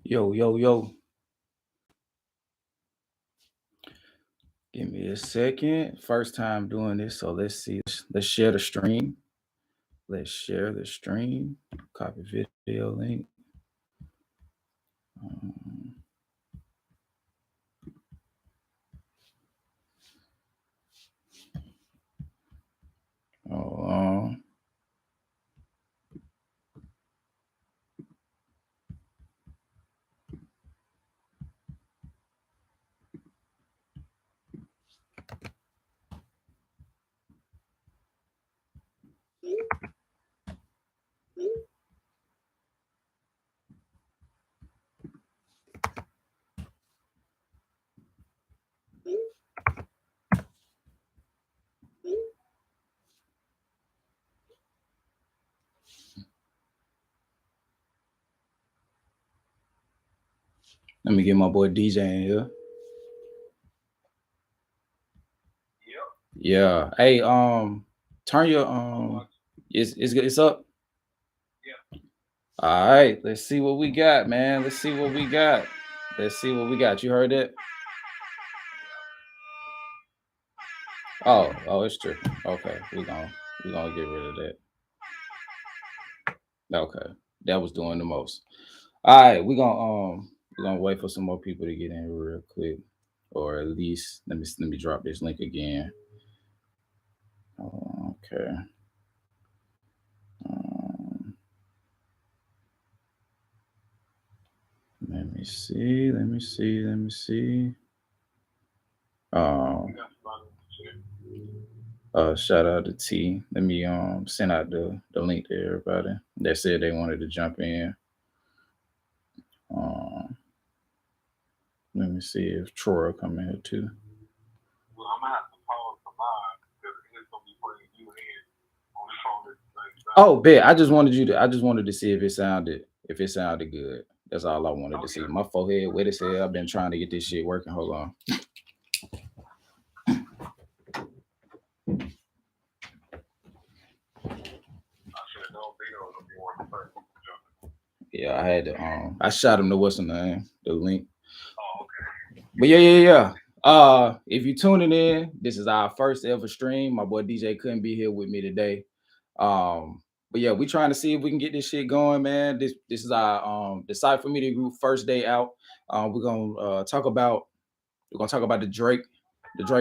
Yo, yo, yo. Give me a second. First time doing this, so let's see. Let's share the stream. Let's share the stream. Copy video link. Um, oh, let me get my boy DJ in here. Yeah. Hey, turn your it's up. Yeah. All right. Let's see what we got, man. Let's see what we got. You heard it? Oh, it's true. Okay, we're gonna get rid of that. Okay, that was doing the most. All right, we're gonna wait for some more people to get in real quick, or at least let me drop this link again. Okay. Let me see. Shout out to T. Let me send out the link to everybody that said they wanted to jump in. Let me see if Troy will come in here too. Well, I'm gonna have to pause the live because it's gonna be bringing you in on the phone at the same time. Oh, bet. I just wanted to see if it sounded good. That's all I wanted to see. My forehead wet as hell. I've been trying to get this shit working. Hold on. Yeah, I had to I shot him the what's the name, the link. Oh, okay. But yeah. If you're tuning in, this is our first ever stream. My boy DJ couldn't be here with me today. But yeah, we trying to see if we can get this shit going, man. This is our the Cypher Media Group first day out. We're gonna talk about the Drake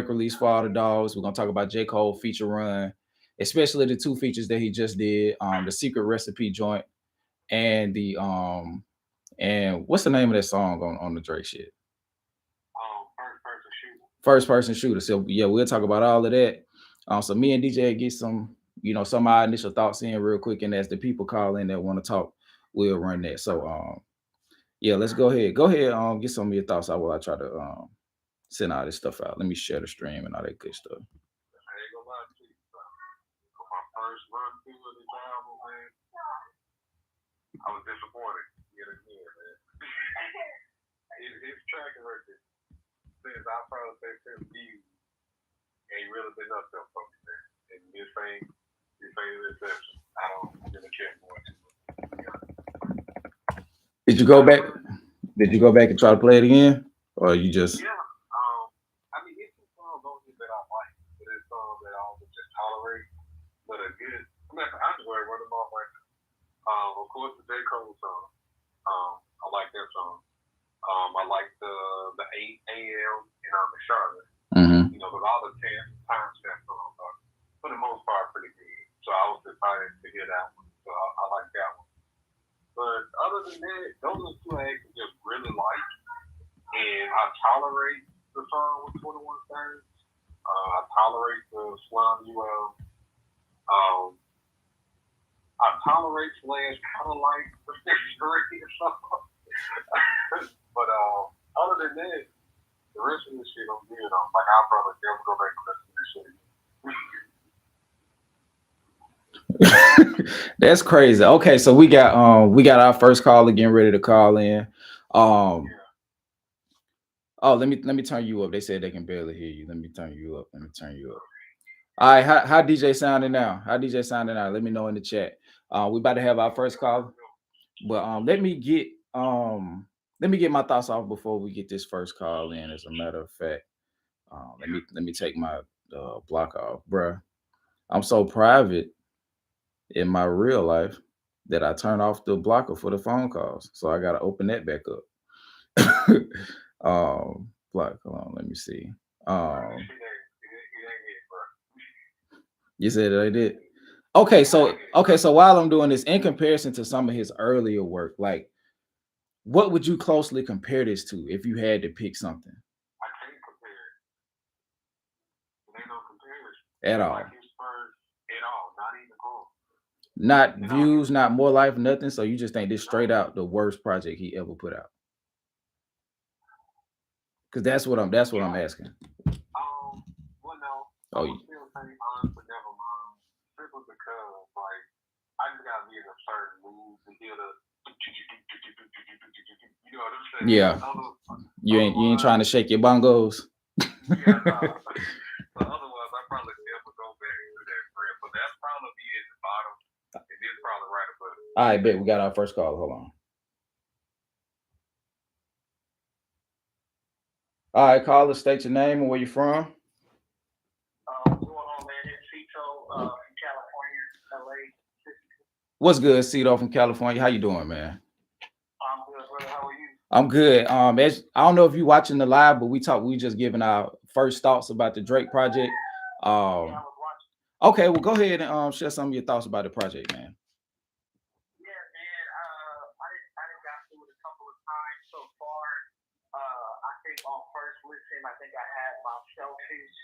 release for all the dogs. We're gonna talk about J. Cole feature run, especially the two features that he just did, the Secret Recipe joint and the and what's the name of that song on the Drake shit? First person shooter. So yeah, we'll talk about all of that. So me and DJ get some of our initial thoughts in real quick, and as the people call in that want to talk, we'll run that. So yeah, let's go ahead. Get some of your thoughts out while I try to send all this stuff out. Let me share the stream and all that good stuff. I ain't gonna lie to you, my first run through of this album, man, I was disappointed yet again, man. His track record since I probably say since Views ain't really been up there for me, man. And this ain't an exception. I don't really care for it. Did you go back and try to play it again, or you just? Yeah. I mean, it's some songs on here that I like, but it's songs that I always just tolerate. But again, I just wear one of them off right now. Of course, the J. Cole song. I like that song. I like the 8 a.m. in Charlotte. Mm-hmm. With all the timestamp songs are, for the most part, pretty good. So I was excited to hear that one. So I like that one. But other than that, those are two I actually just really like. And I tolerate the song with 21 Savage. I tolerate the Slum UL. I tolerate / kind of like the Victory song. But other than that, the rest of this shit I'm good on. Like I'll probably never go back to this shit again. That's crazy. Okay, so we got our first caller getting ready to call in. Oh, let me turn you up. They said they can barely hear you. Let me turn you up. All right, how DJ sounding now? Let me know in the chat. We about to have our first call, but let me get let me get my thoughts off before we get this first call in. As a matter of fact, let me take my block off, bruh. I'm so private in my real life that I turn off the blocker for the phone calls. So I gotta open that back up. Block. Hold on, let me see. You said that I did. Okay, so while I'm doing this, in comparison to some of his earlier work, like what would you closely compare this to if you had to pick something I can't compare it. There ain't no comparison. at Like all? his first at all, not even close. Not You know, views, not more life, nothing. So you just think this straight no. out the worst project he ever put out? Because that's what I'm Yeah. asking. Well, no, Oh, I would still say honest, but never mind. Simply because, like, I just gotta be in a certain mood to hear the, you know what I'm saying? yeah. You ain't trying to Otherwise, shake your bongos. yeah, nah. So otherwise, I probably never go back to that friend. But that's probably be at the bottom, and this probably right above it. All right, bet we got our first call. Hold on. All right, caller, state your name and where you from. What's going on, man? It's Cito from California, LA. What's good, Cito from California? How you doing, man? I'm good, brother. How are you? I'm good. I don't know if you watching the live, but we just giving our first thoughts about the Drake project. Yeah, Um, I was watching. okay, well, go ahead and share some of your thoughts about the project, man. Yeah, man. I didn't got through it a couple of times so far. I think on first listen, I think I had my selfish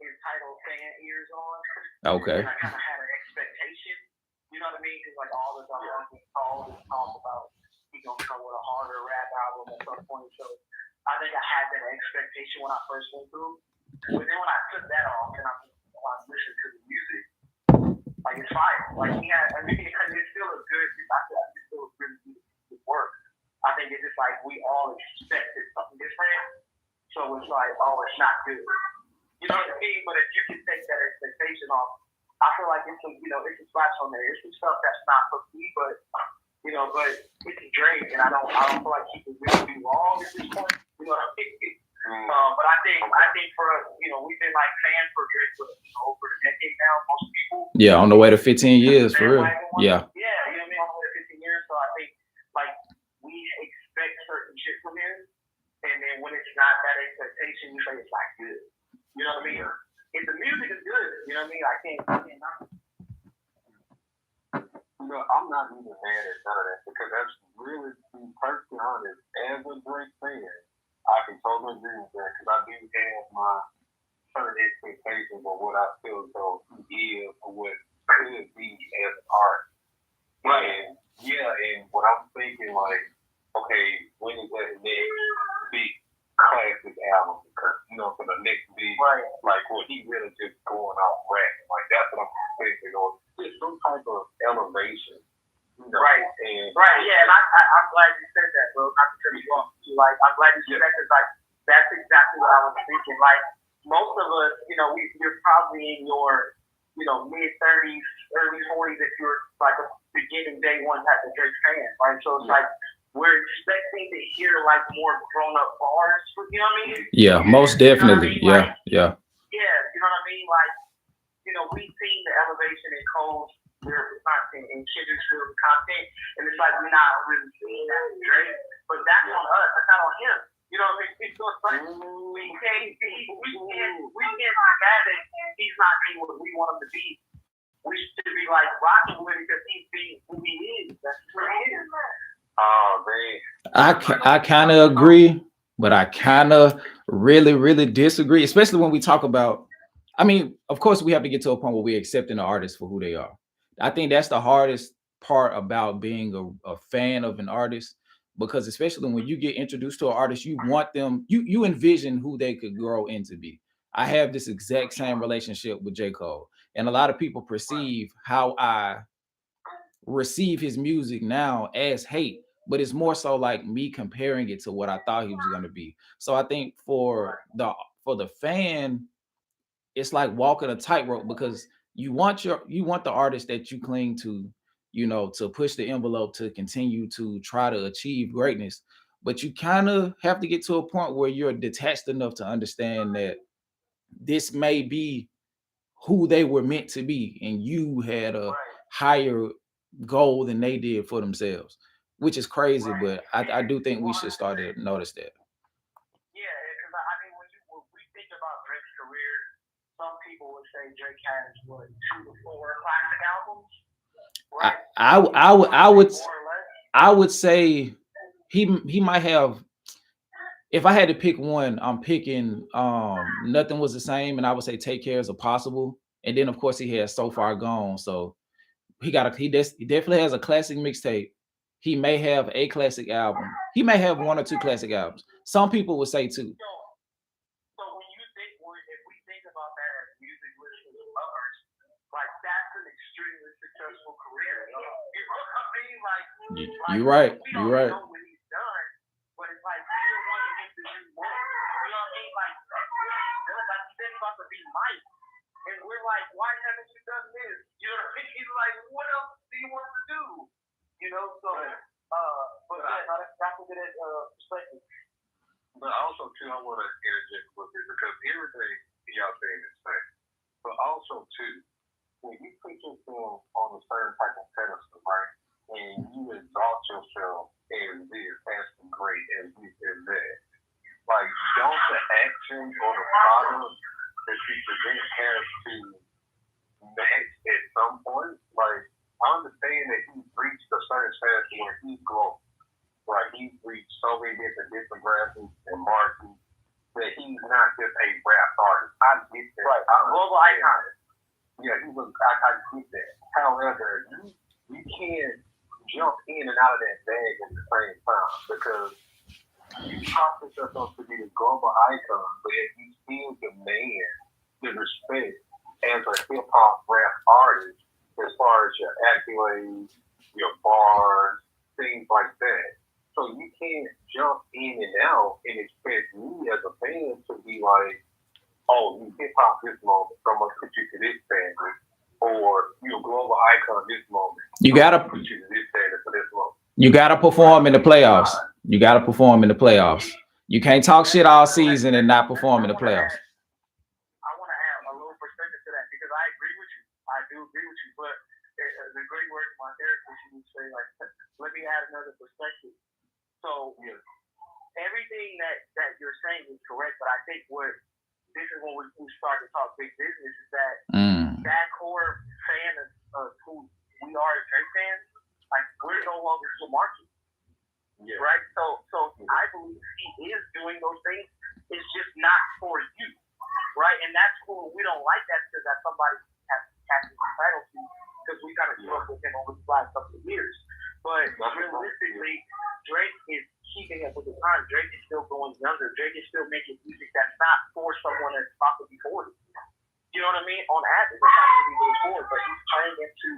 entitled fan ears on, Okay. and I kind of had an expectation. You know what I mean? Because like all the songs we called and talk about, he gonna come with a harder rap album at some point. So I think I had that expectation when I first went through. But then when I took that off and I listened to the music, like it's fire. Like he had, I mean, it's still a good. I feel like it's still a really good work. I think it's just like we all expected something different, so it's like, oh, it's not good. You know what I mean? But if you can take that expectation off, I feel like it's some, it's a splash on there. It's some stuff that's not for me, but it's Drake, and I don't feel like he can really be wrong at this point. You know what I mean? But I think for us, we've been like fans for Drake for over a decade now. Most people, Yeah, on the way to 15 years for real. Yeah. Yeah, you know what I mean? On the way to 15 years, so I think like we expect certain shit from him, and then when it's not that expectation, you say it's like good. You know what I mean? If the music is good, you know what I mean? I can't not. I'm not even mad at none of that because that's really, to be perfectly honest, as a Drake fan, I can totally agree with that because I do have my certain expectations of what I feel though he is or what could be as art. Right. And yeah, and what I'm thinking like, okay, when is that next big classic album? Because for the next big, right, like when he really just going off rapping, like that's what I'm thinking, or just some type of elevation. Right. And right. Yeah, and I'm glad you said that, bro. Not to cut you off. Like I'm glad you said that because like that's exactly what I was thinking. Like most of us, you're probably in your mid 30s, early 40s if you're like a beginning day one type of Drake fan, right? So it's like we're expecting to hear like more grown up bars, you know what I mean? Yeah, most definitely. You know what I mean? Yeah. You know what I mean? Like, we've seen the elevation in Cole's lyrical content and Kendrick's lyrical content, and it's like we're not really seeing that in Drake, but that's on us, that's not on him. You know what I mean? So it's like we can't be mad that he's not being what we want him to be. We should be like rocking with him because he's being who he is. That's who he is. Oh man. I kind of agree, but I kind of really, really disagree, especially when we talk about. I mean, of course, we have to get to a point where we're accepting the artist for who they are. I think that's the hardest part about being a fan of an artist, because especially when you get introduced to an artist, you want them, you envision who they could grow into be. I have this exact same relationship with J. Cole, and a lot of people perceive how I receive his music now as hate, but it's more so like me comparing it to what I thought he was going to be. So I think for the fan, it's like walking a tightrope, because you want the artist that you cling to you know, to push the envelope to continue to try to achieve greatness. But you kind of have to get to a point where you're detached enough to understand that this may be who they were meant to be, and you had a higher goal than they did for themselves, which is crazy. But I do think we should start to notice that. Yeah, because I mean, when we think about Drake's career, some people would say Drake has what 2 to 4 classic albums. Right? I would say he might have. If I had to pick one, I'm picking Nothing Was the Same, and I would say Take Care Is a Possible. And then of course he has So Far Gone. So he definitely has a classic mixtape. He may have a classic album. He may have 1 or 2 classic albums. Some people would say 2. So when you think, if we think about that as music listeners and lovers, like that's an extremely successful career. You know what I mean? Like you're right. You're right. Know what he's done, but it's like we're wanting him to do more. You know what I mean? Like you said about to be Mike, and we're like, why haven't you done this? You know what I mean? He's like, what else do you want to do? You know, so but that's a good perspective. But also too, I want to interject a little bit because everything y'all saying is fact. But also too, when you put yourself on a certain type of pedestal, right, and you exalt yourself as this, as the great, as this, as that, like don't the action or the product that you present has to match at some point? Like I understand that he's reached a certain status where he's grown. Right, he's reached so many different demographics and markets that he's not just a rap artist. I get that. Right, global icon. Yeah, he was. I get that. However, you can't jump in and out of that bag at the same time because you pop yourself up to be a global icon, but you still demand the respect as a hip hop rap artist as far as your accolades, your bars, things like that. So you can't jump in and out and expect me as a fan to be like, oh, you hip hop this moment, so much put you to this standard, or you a global icon this moment. You gotta put you to this standard for this moment. You gotta perform in the playoffs. You gotta perform in the playoffs. You can't talk shit all season and not perform in the playoffs. I want to add a little perspective to that because I agree with you. I do agree with you, but the great word my therapist would say, like, let me add another perspective. So everything that you're saying is correct, but I think this is when we start to talk big business is that that core fan of who we are as Drake fans, like we're no longer to market. Yeah. Right? So I believe he is doing those things. It's just not for you. Right? And that's cool. We don't like that because that's somebody has entitled to because we kind of grew up with him over the last couple of years. But realistically, Drake is keeping up with the time. Drake is still going younger. Drake is still making music that's not for someone that's about to be 40. You know what I mean? On average, that's not to be really 40, but he's playing into,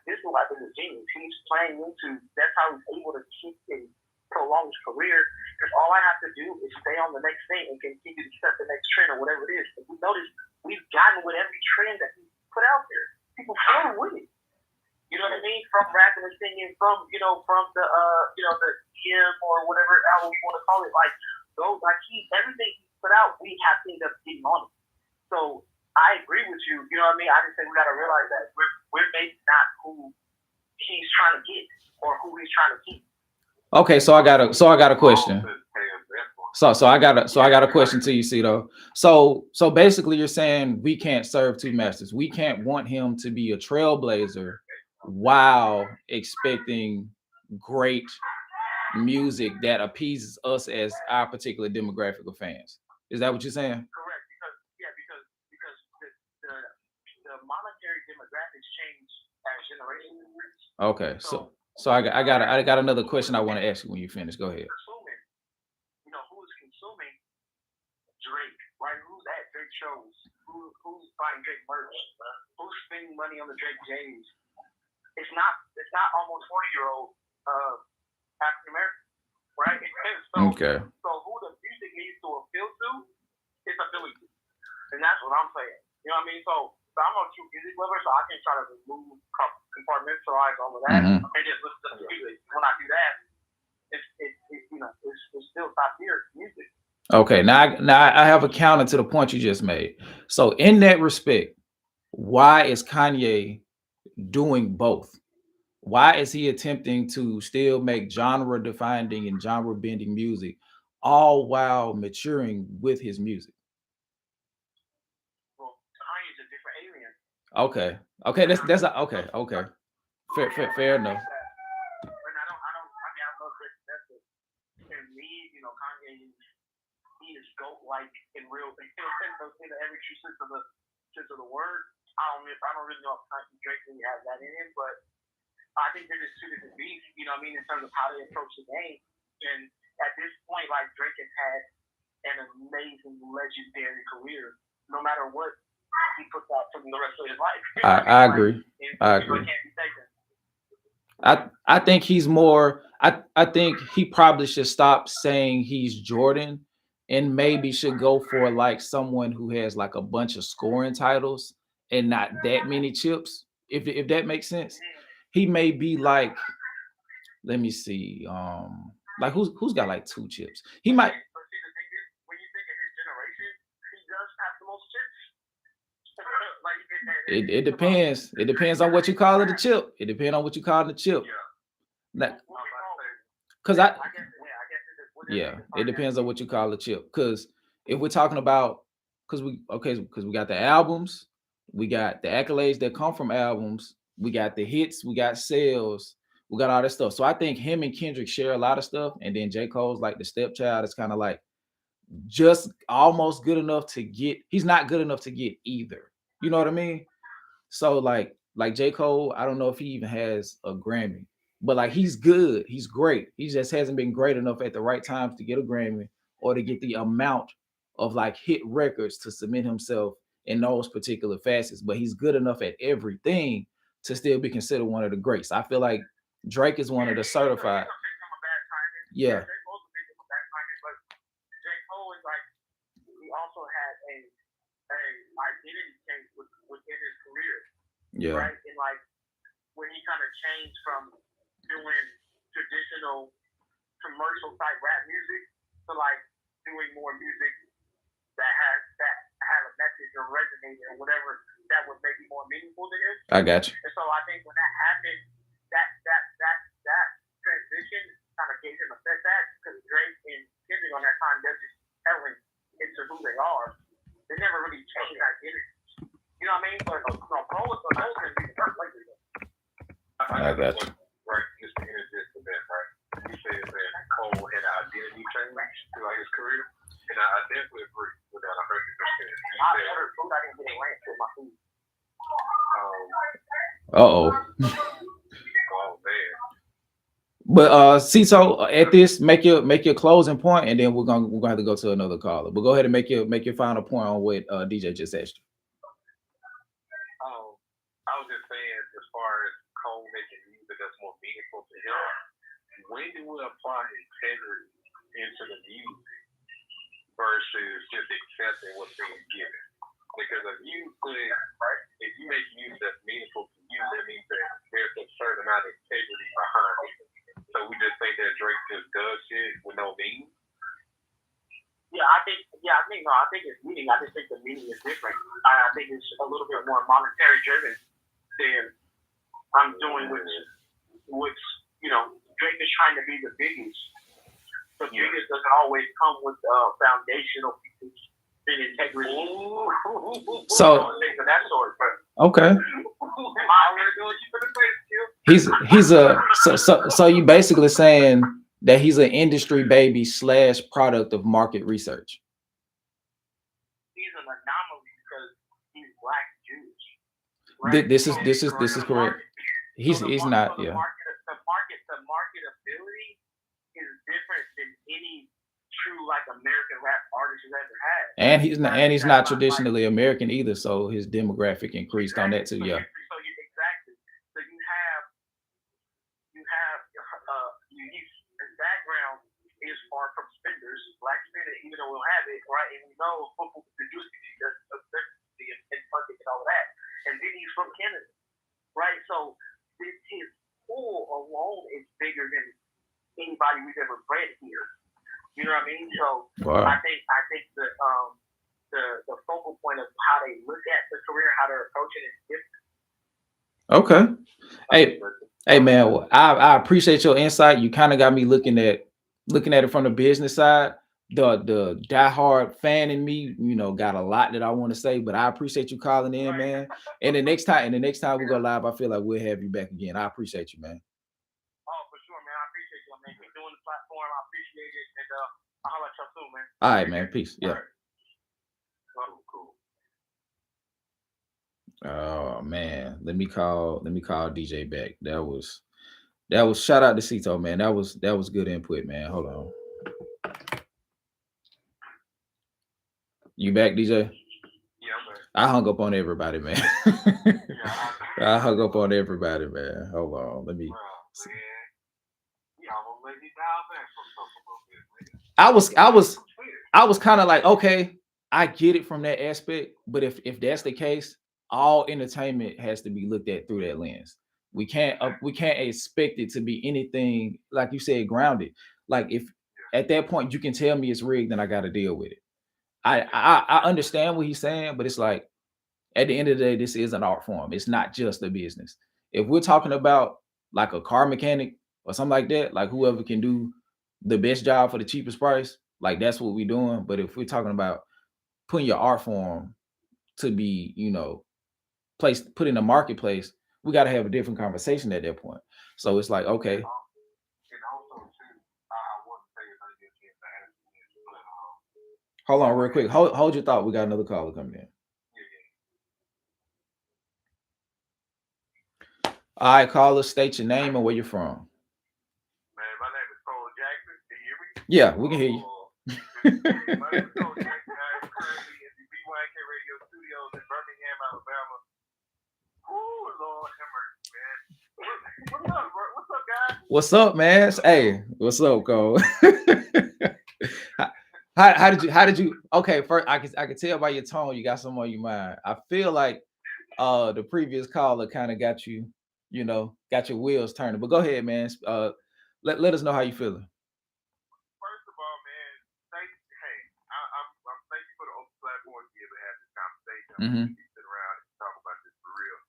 this is what I think is genius. He's playing into, that's how he's able to keep and prolong his career. Because all I have to do is stay on the next thing and continue to set the next trend or whatever it is. And we notice we've gotten with every trend that he put out there. People flow with it. You know what I mean? From rapping and singing, from the the gym or whatever album you want to call it, like those, like everything he put out, we have to end up getting on it. So I agree with you. You know what I mean? I just think we got to realize that we're maybe not who he's trying to get or who he's trying to keep. Okay, so I got a question. So I got a question to you, Cito. So basically, you're saying we can't serve 2 masters. We can't want him to be a trailblazer while expecting great music that appeases us as our particular demographic of fans. Is that what you're saying? Correct, because the monetary demographics change as generations. Okay, so I got another question I want to ask you when you finish. Go ahead. Who's consuming Drake, right? Who's at Drake shows? Who's buying Drake merch? Who's spending money on the Drake J's? It's not almost 40-year-old African American, right? Okay. So who the music needs to appeal to is appealing to, and that's what I'm saying. You know what I mean? So I'm a true music lover, so I can try to remove compartmentalize all of that, and just listen to the music. When I do that, it's still top tier music. Okay, now I have a counter to the point you just made. So in that respect, why is Kanye doing both? Why is he attempting to still make genre defining and genre bending music, all while maturing with his music? Well, Kanye's a different alien. Okay, that's okay. Fair enough. Kanye, he is GOAT like in real in every true sense of the word. I don't really know if Drake really has that in him, but I think they're just two different beasts, you know what I mean, in terms of how they approach the game. And at this point, like Drake has had an amazing, legendary career, no matter what he puts out for the rest of his life. I agree. I agree. I think he's more. I think he probably should stop saying he's Jordan, and maybe should go for like someone who has like a bunch of scoring titles and not that many chips. If that makes sense, he may be like. Let me see. Like who's got like 2 chips? He might. It depends. It depends on what you call it a chip. It depends on what you call it a chip. Because it depends on what you call a chip. Because if we're talking about, because we got the albums, we got the accolades that come from albums, we got the hits, we got sales, we got all that stuff. So I think him and Kendrick share a lot of stuff, and then J. Cole's like the stepchild. It's kind of like just almost good enough to get. He's not good enough to get either. You know what I mean? So like J. Cole, I don't know if he even has a Grammy, but like he's good, he's great. He just hasn't been great enough at the right times to get a Grammy or to get the amount of like hit records to cement himself in those particular facets. But he's good enough at everything to still be considered one of the greats. I feel like Drake is one of the certified. Yeah. Identity change within his career. Yeah. Right? And like when he kind of changed from doing traditional commercial type rap music to like doing more music that had a message or resonated or whatever that was maybe more meaningful to him. I got you. And so I think when that happened, that transition kind of gave him a setback because Drake and Kendrick on that time they're just telling into who they are. They never really changed identity. You know what I mean? But Cole is the most can be the first later. I got you. Right, just to interject for that, right? You said that Cole had an identity change throughout his career, and I definitely agree with that. 100%. I heard food I didn't get a ranch with my food. Oh man. But Cito, at this, make your closing point, and then we're gonna have to go to another caller. But go ahead and make your final point on what DJ just asked you. I was just saying, as far as Cole making music that's more meaningful to him, when do we apply integrity into the music versus just accepting what's being given? Because if you make music that's meaningful to you, that means that there's a certain amount of integrity behind it. So we just think that Drake just does shit with no meaning. I think it's meaning. I just think the meaning is different. I think it's a little bit more monetary driven than I'm doing, which Drake is trying to be the biggest. The biggest doesn't always come with foundational pieces and integrity. So that sort. Okay. So you basically saying that he's an industry baby / product of market research. He's an anomaly because he's Black Jewish. Right? This is correct. He's not. The marketability is different than any true like American rap artist has ever had. And he's not traditionally American either, so his demographic increased on that too. Yeah. So you have his background is far from Spenders, Black Spender, even though we'll have it, right? And we know the Jewish community and all of that. And then he's from Canada, right? So his pool alone is bigger than anybody we've ever bred here. You know what I mean? So wow. I think the focal point of how they look at the career, how they're approaching it is different. Okay. Hey man, well, I appreciate your insight. You kind of got me looking at it from the business side. The diehard fan in me, got a lot that I want to say, but I appreciate you calling in, man. And the next time we go live, I feel like we'll have you back again. I appreciate you, man. Oh, for sure, man. I appreciate you, man. Keep doing the platform. I appreciate it, and I'll let y'all soon, man. All right, man. Peace. Yeah. Cool. Oh man, let me call DJ back. That was shout out to Cito, man. That was good input, man. Hold on. You back, DJ? Yeah, man. I hung up on everybody, man. I hung up on everybody, man. Hold on, let me. I was kind of like, okay, I get it from that aspect, but if that's the case, all entertainment has to be looked at through that lens. We can't expect it to be anything, like you said, grounded. Like if at that point you can tell me it's rigged, then I got to deal with it. I understand what he's saying, but it's like at the end of the day, this is an art form. It's not just a business. If we're talking about like a car mechanic or something like that, like whoever can do the best job for the cheapest price, like that's what we're doing. But if we're talking about putting your art form to be, put in the marketplace, we got to have a different conversation at that point. So it's like, okay. Hold on real quick. Hold your thought. We got another caller coming in. All right, caller, state your name and where you're from. Man, my name is Cole Jackson. Can you hear me? Yeah, we can hear you. My name is Cole Jackson. I'm currently in the BYK Radio Studios in Birmingham, Alabama. Ooh, Lord have mercy, man. What's up, bro? What's up, guys? What's up, man? Hey, what's up, Cole? How did you? Okay, first I can tell by your tone you got something on your mind. I feel like the previous caller kind of got you, got your wheels turning. But go ahead, man. Let us know how you feeling. First of all, man, I'm thank you for the open platform to be able to have this conversation. Mm-hmm. Sit around and talk about this for real.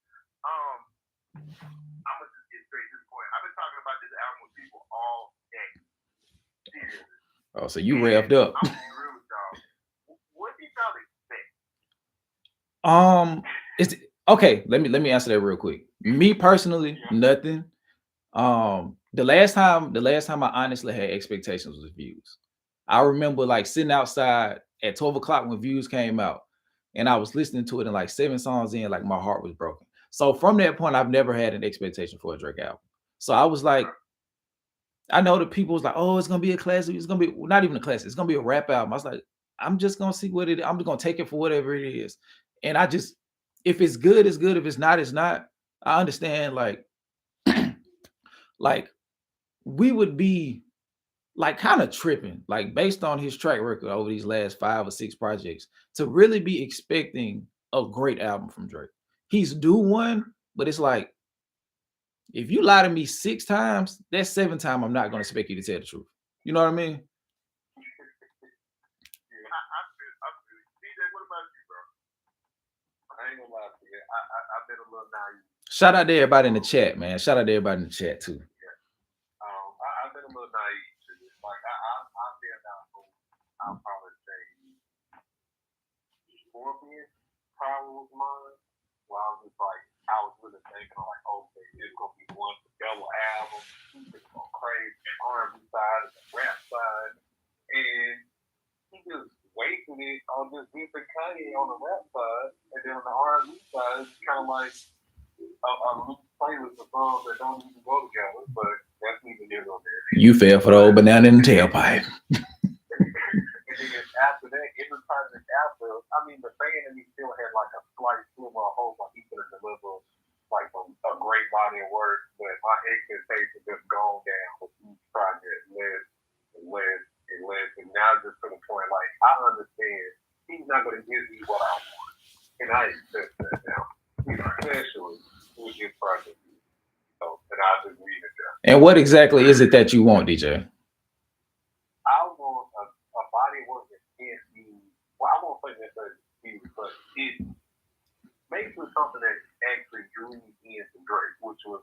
I'm gonna just get straight to the point. I've been talking about this album with people all day. Seriously. Oh, so you revved up. I'm gonna be real with y'all. What do y'all expect? Okay. Let me answer that real quick. Me personally, nothing. The last time I honestly had expectations was Views. I remember like sitting outside at 12 o'clock when Views came out, and I was listening to it, and like 7 songs in, like my heart was broken. So from that point, I've never had an expectation for a Drake album. So I was like, I know that people was like, oh, it's gonna be a classic. It's gonna be not even a classic. It's gonna be a rap album. I was like, I'm just gonna see what it is. I'm just gonna take it for whatever it is. And if it's good, it's good. If it's not, it's not. I understand, like we would be like kind of tripping, like based on his track record over these last 5 or 6 projects, to really be expecting a great album from Drake. He's due one, but it's like, if you lie to me 6 times, that 7th time I'm not gonna expect you to tell the truth. You know what I mean? DJ, what about you, bro? I ain't gonna lie to you. I've been a little naive. Shout out to everybody in the chat, man. Shout out to everybody in the chat too. I've been a little naive to this. Like I've been down for, I'll probably say Scorpion probably was mine. Well, I was really thinking like, okay, it's gonna be one double album, it's gonna crazy R&B side and the rap side, and he just wasted it on just different Kanye on the rap side, and then on the R&B side, it's kind of like a loose playlist of songs that don't even go together, but that's neither here nor there. You fell for the old banana in the tailpipe. And then after that, every project after, I mean, the fan in me still had like a slight sliver of hope, like he could have delivered like a great body of work, but my expectations just gone down with each project, less, and now just to the point, like, I understand he's not going to give me what I want, and I accept that now, especially with his project. So agree with that. And what exactly is it that you want, DJ? I want a body work that can't be. Well, I won't say necessarily huge, but it basically something that actually drew me into Drake, which was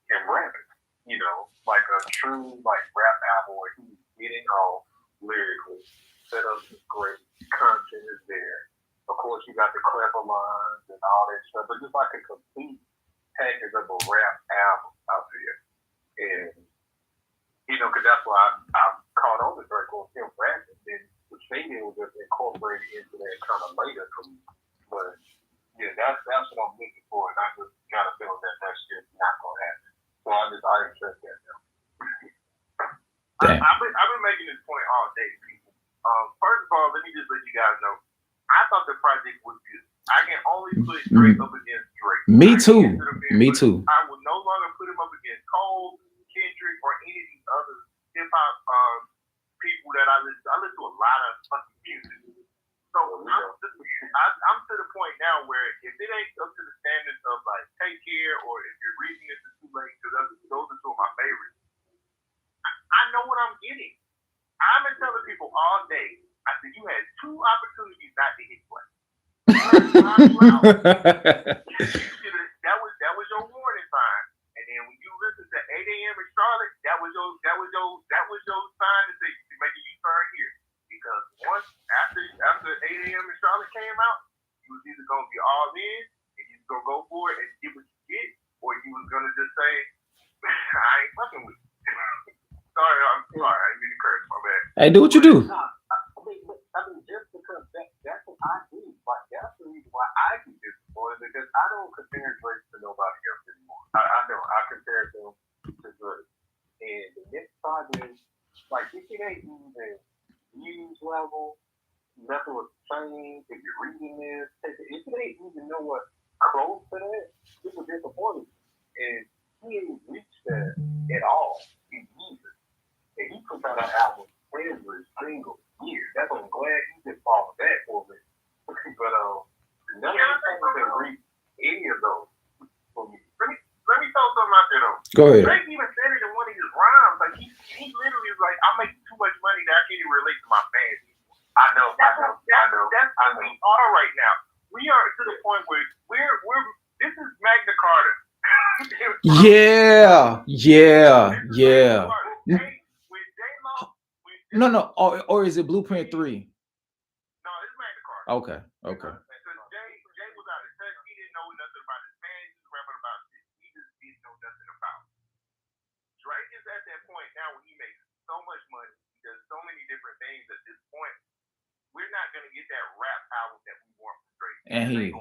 him rapping. You know, like a true like rap album where he's getting off lyrically, set up is great, content is there. Of course, you got the clever lines and all that stuff, but just like a complete package of a rap album out there. And you know, because that's why I caught on to Drake on him rapping, and the singing was just incorporated into that kind of later for me. But yeah, that's what I'm looking for, and I just got a feeling that that's just not gonna happen. So I accept that now. I've been making this point all day, people. First of all, let me just let you guys know, I thought the project was good. I can only put Drake up against Drake. Me too. Me too. I will no longer put him up against Cole, Kendrick, or any of these other hip hop people that I listen to. I listen to a lot of fucking music. So I'm to the point now where if it ain't up to the standards of like Take Care, or if you're reading this is too late, because those are two of my favorites, I know what I'm getting. I've been telling people all day, I said, you had two opportunities not to hit play. That was your warning sign. And then when you listen to 8 a.m. in Charlotte, that was your sign to say to make a U-turn here. Because once after 8 a.m. in Charlotte came out, you was either gonna be all in and you was gonna go for it and get what you get, or you was gonna just say, I ain't fucking with you. Sorry, I'm sorry, I didn't mean to curse, my bad. Hey, do what you do. I mean, just because that's what I do. Like, that's the reason why I do this, boy, because I don't compare Drake to nobody else anymore. I know, I compare him to Drake. And the next project, like, if it ain't even news level, nothing was changed. If you're reading this, if it ain't even nowhere close to that, it was disappointing. And he ain't reached that at all. He needs it. And he puts out an album every single year. That's why I'm glad he just followed that for me. But none of the things have reached any of those for me. Let me throw something out there though. Go ahead. Drake even said it in one of his rhymes. Like he literally was like, I'm making too much money that I can't even relate to my fans. I know. That's where we are right now. We are to the point where we're this is Magna Carta. Yeah. No. Or is it Blueprint 3? No, it's Magna Carta. Okay. Jay was out of touch. He didn't know nothing about his fans. He was rapping about shit he just didn't know nothing about. Drake is at that point now where he makes so much money. He does so many different things at this point. We're not gonna get that rap album that we want from Drake.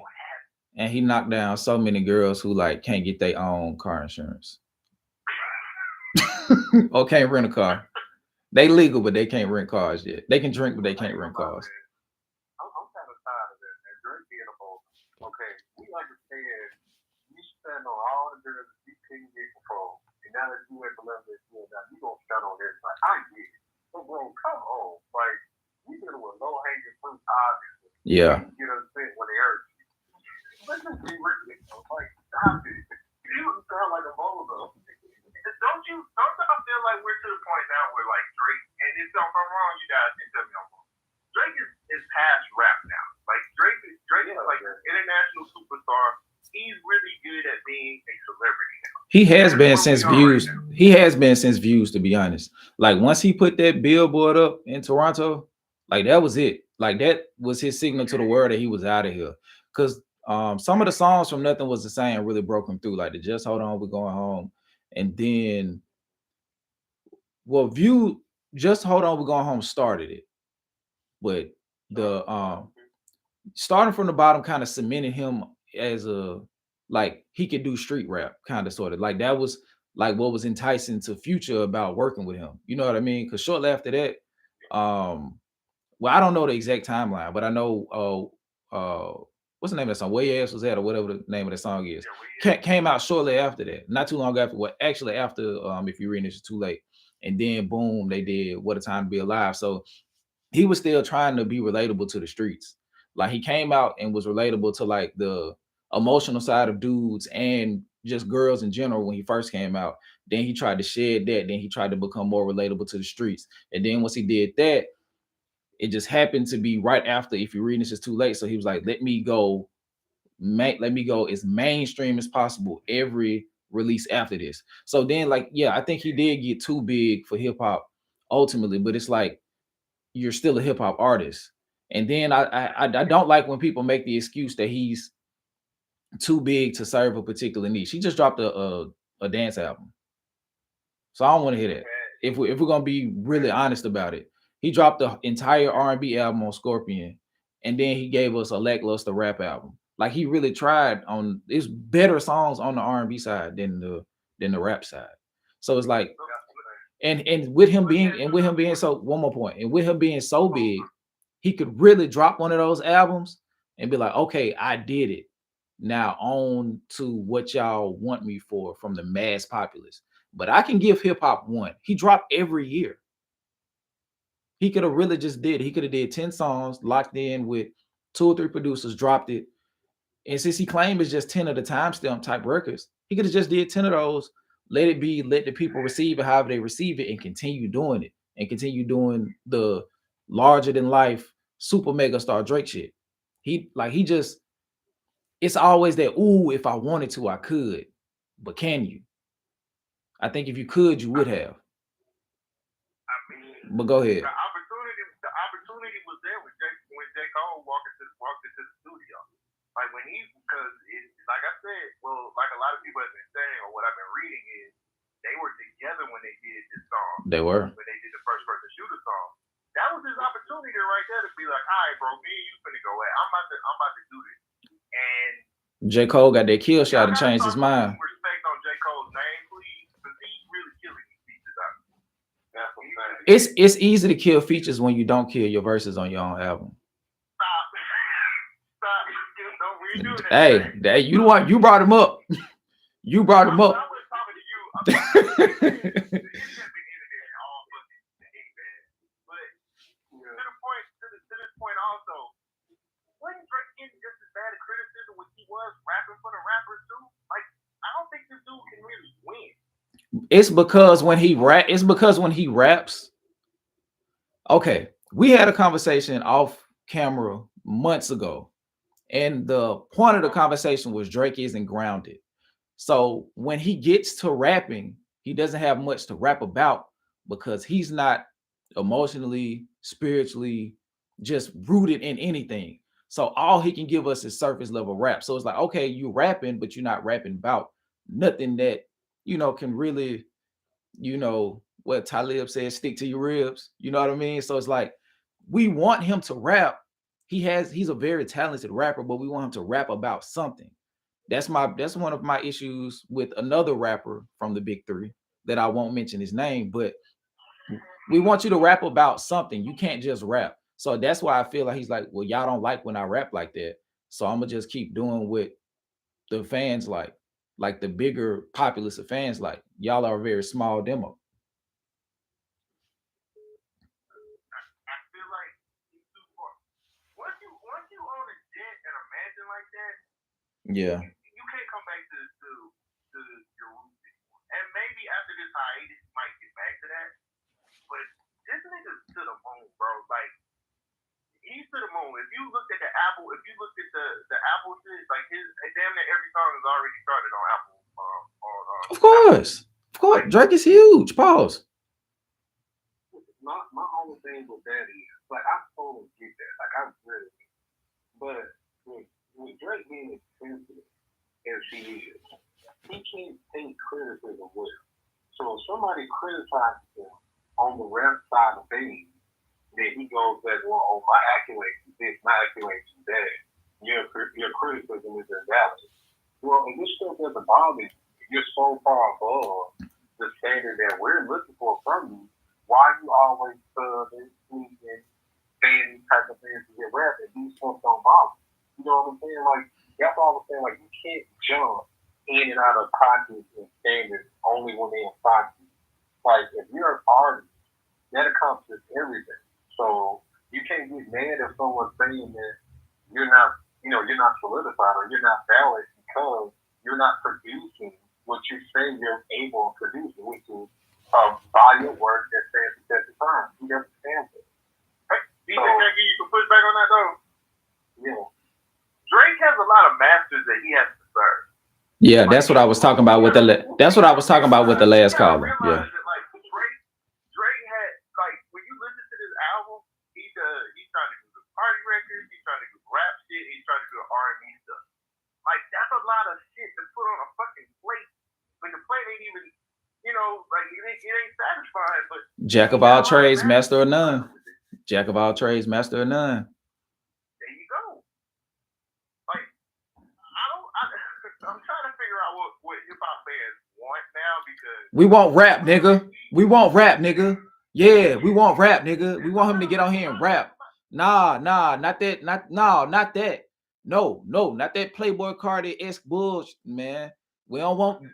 And he knocked down so many girls who like can't get their own car insurance. Or can't rent a car. They legal, but they can't rent cars yet. They can drink, but they can't rent cars. I'm kind of tired of that, man. Drake being a boss. Okay, we understand you spend on all the girls that you couldn't get control. And now that you at the level that you're now, you gonna spend on this. Like, I get it. But bro, come on. Like, you did it with low hanging fruit, obviously. Yeah. You know what I'm saying? When they hurt you. Let's just be real. Like, stop it. You sound like a bozo. Don't I feel like we're to the point now where like Drake, and if I'm wrong, you guys can tell me I'm wrong. Drake is past rap now. Like Drake is like an international superstar. He's really good at being a celebrity now. He has been since Views. He has been since Views, to be honest. Like once he put that billboard up in Toronto, like that was it. Like that was his signal to the world that he was out of here. Because some of the songs from Nothing Was the Same really broke him through. Like the Just Hold On, We're Going Home. And then, well, Just Hold On, We're Going Home started it. But the starting from the bottom kind of cemented him as a, like, he could do street rap, kind of, sort of. Like, that was, like, what was enticing to Future about working with him. You know what I mean? Because shortly after that, well, I don't know the exact timeline, but I know, what's the name of that song? Where Your Ass Was At, or whatever the name of the song is. Came out shortly after that. Not too long after. Well, actually after, if you're reading this, it's too late. And then, boom, they did What a Time to Be Alive. So he was still trying to be relatable to the streets. Like, he came out and was relatable to, like, the emotional side of dudes and just girls in general when he first came out. Then he tried to shed that. Then he tried to become more relatable to the streets. And then once he did that, it just happened to be right after. If you're reading this, it's too late. So he was like, let me go as mainstream as possible every release after this. So then, like, yeah, I think he did get too big for hip hop ultimately, but it's like you're still a hip hop artist. And then I don't like when people make the excuse that he's too big to serve a particular niche. He just dropped a dance album, so I don't want to hear that. If we're gonna be really honest about it, he dropped the entire R&B album on Scorpion, and then he gave us a lackluster rap album. Like he really tried on. There's better songs on the R&B side than the rap side. So it's like, and with him being so, one more point, and with him being so big, he could really drop one of those albums and be like, okay, I did it. Now on to what y'all want me for from the mass populace. But I can give hip hop one. He dropped every year. He could have really just did. He could have did 10 songs, locked in with 2 or 3 producers, dropped it. And since he claimed it's just 10 of the timestamp type records, he could have just did 10 of those, let it be, let the people receive it however they receive it, and continue doing it, and continue doing the larger than life super mega star Drake shit. He just, it's always that, ooh, if I wanted to, I could. But can you? I think if you could, you would have. I mean, But go ahead. the opportunity was there when J. Cole walked into the studio. Like when because like I said, well, like a lot of people have been saying, or what I've been reading is they were together when they did this song. They were. When they did the first person shooter song. That was his opportunity right there to be like, all right, bro, me and you finna go at. I'm about to do this. And J. Cole got that kill shot and changed his mind. Respect on J. Cole's name, please, because he's really killing these features out. That's what I'm saying. It's easy to kill features when you don't kill your verses on your own album. Stop. Don't redo that. Hey, you know what? You brought him up. You brought him up. I was talking to you. I'm talking to you. But to this point also, wasn't Drake getting just as bad a criticism when he was rapping for the rappers too? Like, I don't think this dude can really win. It's because when he raps. Okay, we had a conversation off camera months ago, and the point of the conversation was Drake isn't grounded. So when he gets to rapping, he doesn't have much to rap about because he's not emotionally, spiritually just rooted in anything. So all he can give us is surface level rap. So it's like, okay, you rapping, but you're not rapping about nothing that can really, what Talib says, stick to your ribs. You know what I mean? So it's like we want him to rap. He's a very talented rapper, but we want him to rap about something. That's one of my issues with another rapper from the Big Three that I won't mention his name, but we want you to rap about something. You can't just rap. So that's why I feel like he's like, well, y'all don't like when I rap like that. So I'm gonna just keep doing what the fans like the bigger populace of fans like. Y'all are a very small demo. I feel like he's too far. Once you own a jet and a mansion like that, Yeah. you can't come back to your roots anymore. And maybe after this hiatus, you might get back to that. But this nigga's to the moon, bro. Like, he's to the moon. If you looked at the Apple shit, like damn near every song is already started on Apple. Of course. Drake is huge. Pause. My only thing with that is, like, I totally get that. Like, I really do. But with Drake being as sensitive as he is, he can't take criticism well. So if somebody criticizes him on the rap side of things, then he goes back, well, oh, my accolades is this, my accolades is that. Your criticism is invalid. Well, if this stuff doesn't bother you, you're so far above the standard that we're looking for from you, why you always subbing, tweeting, saying these type of things to get rap, and these stuff don't bother. You know what I'm saying? Like, that's all I'm saying. Like, you can't jump in and out of pockets and standards only when they're in pockets. Like, if you're an artist, that accomplishes everything. So you can't get mad if someone's saying that you're not solidified or you're not valid because you're not producing what you say you're able to produce, which is a body of work that stands the test of time. He doesn't stand it. DJ, can I give you some pushback on that though? Yeah. Drake has a lot of masters that he has to serve. Yeah, that's what I was talking about with the. That's what I was talking about with the last caller. Yeah. That, like, Drake had, like, when you listen to this album, he's trying to do the party records, he's trying to do rap shit, he's trying to do R&B stuff. Like, that's a lot of shit to put on a fucking plate. Like, the plate ain't even, like, it ain't satisfying. But Jack of all trades, master of none. Jack of all trades, master of none. There you go. Like, I'm trying to figure out what hip hop fans want now, because we want rap, nigga. We want rap, nigga. Yeah, we want rap, nigga. We want him to get on here and rap. Nah, not that. Not that. No, not that Playboy Cardi-esque bullshit, man. We don't want.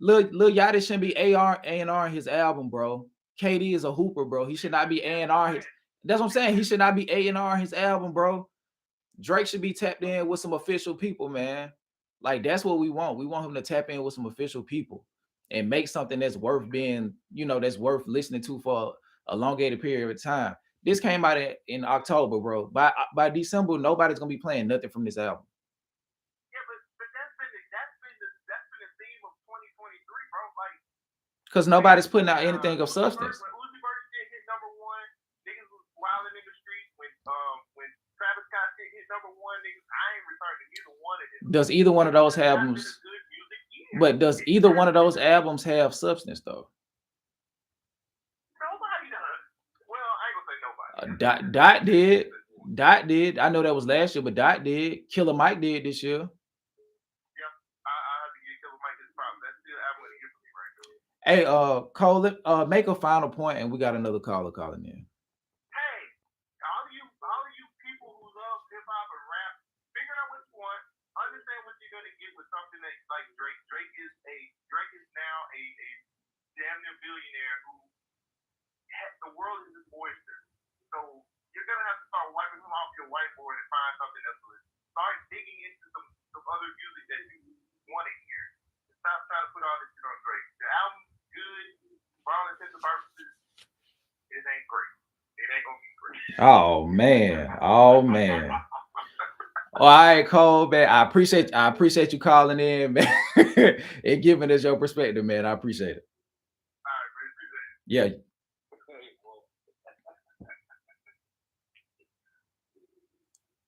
Lil Yachty shouldn't be A&R in his album, bro. KD is a hooper, bro. He should not be A&R. That's what I'm saying. He should not be A&R his album, bro. Drake should be tapped in with some official people, man. Like, that's what we want. We want him to tap in with some official people and make something that's worth being, that's worth listening to for a elongated period of time. This came out in October, bro. By December, nobody's gonna be playing nothing from this album. Yeah, but that's been the theme of 2023, bro. Like, because nobody's putting out anything of substance. When Uzi Vert shit hit number one, niggas was wilding in the streets. When Travis Scott shit hit number one, niggas, I ain't returned to either one of them. Does either one of those albums? But does either one of those albums have substance though? Nobody does. Well, I ain't gonna say nobody. Dot did. Dot did. I know that was last year, but Dot did. Killer Mike did this year. Yep, I have to give Killer Mike his props. That's still album of the year for me right now. Hey, Cole, make a final point, and we got another caller calling in. Hey, all of you people who love hip hop and rap, figure out what you want. Understand what you're gonna get with something that's like Drake. Drake is now a damn near billionaire who the world is his oyster. So you're gonna have to start wiping him off your whiteboard and find something else to start digging into some other music that you want to hear. Stop trying to put all this shit on Drake. The album's good, for all intents and purposes, it ain't great. It ain't gonna be great. Oh man. All right, Cole, man. I appreciate you calling in, man, and giving us your perspective, man. I appreciate it. All right, man. Appreciate it. Yeah.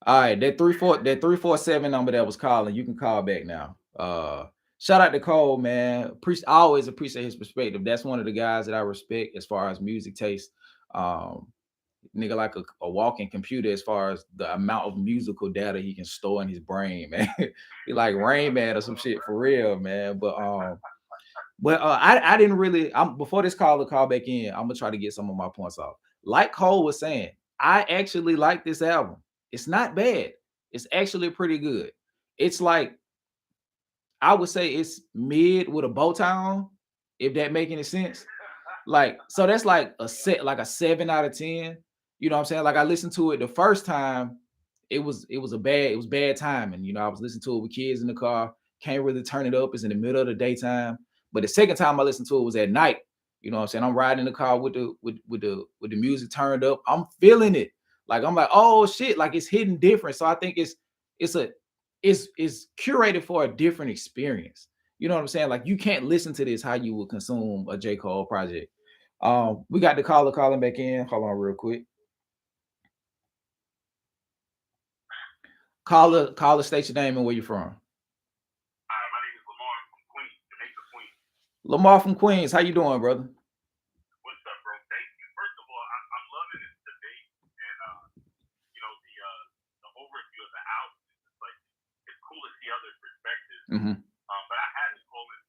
All right, that 347 number that was calling, you can call back now. Shout out to Cole, man. I always appreciate his perspective. That's one of the guys that I respect as far as music taste. Nigga like a walking computer as far as the amount of musical data he can store in his brain, man. He like Rain Man or some shit for real, man. But I didn't really. Before this caller call back in, I'm gonna try to get some of my points off. Like Cole was saying, I actually like this album. It's not bad. It's actually pretty good. It's like, I would say it's mid with a bow tie on, if that make any sense. Like, so that's like a 7 out of 10. You know what I'm saying? Like, I listened to it the first time, it was bad timing. I was listening to it with kids in the car, can't really turn it up. It's in the middle of the daytime. But the second time I listened to it was at night. You know what I'm saying? I'm riding in the car with the music turned up. I'm feeling it. Like, I'm like, oh shit, like it's hitting different. So I think it's curated for a different experience. You know what I'm saying? Like, you can't listen to this how you would consume a J. Cole project. We got the caller calling back in. Hold on real quick. Caller, state your name and where you're from. My name is Lamar from Queens, Jamaica, Queens. Lamar from Queens. How you doing, brother? What's up, bro? Thank you. First of all, I'm loving this debate and the overview of the album. It's like, it's cool to see other perspectives. Mm-hmm. But I had to call it.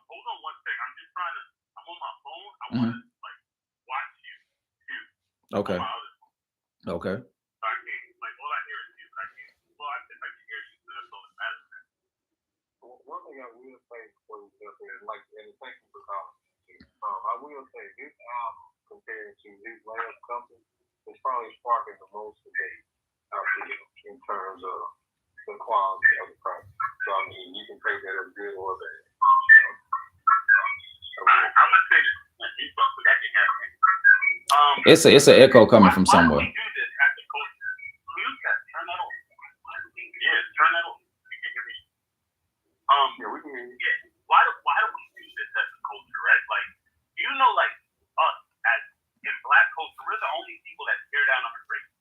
Hold on one second. I'm just trying to. I'm on my phone. I want to watch you too. Okay. Okay. So I can't. Like, all I hear is you. I can't. Well, I think I can hear you. So that's all that matters. One thing I will say before we jump in, and thank you for calling. I will say this album compared to his last couple is probably sparking the most debate out there in terms of the quality of the project. So So I mean, you can take that as good or bad. I'm gonna say this. You fuck with that can happen. It's an echo coming from Why do somewhere. we do this as a culture? Mute that. Turn that off. Yeah, turn that off. You can hear me. Yeah, we can hear you. Yeah. Why do we do this as a culture, right? Like, you know, like us as in Black culture, we're the only people that tear down on the great.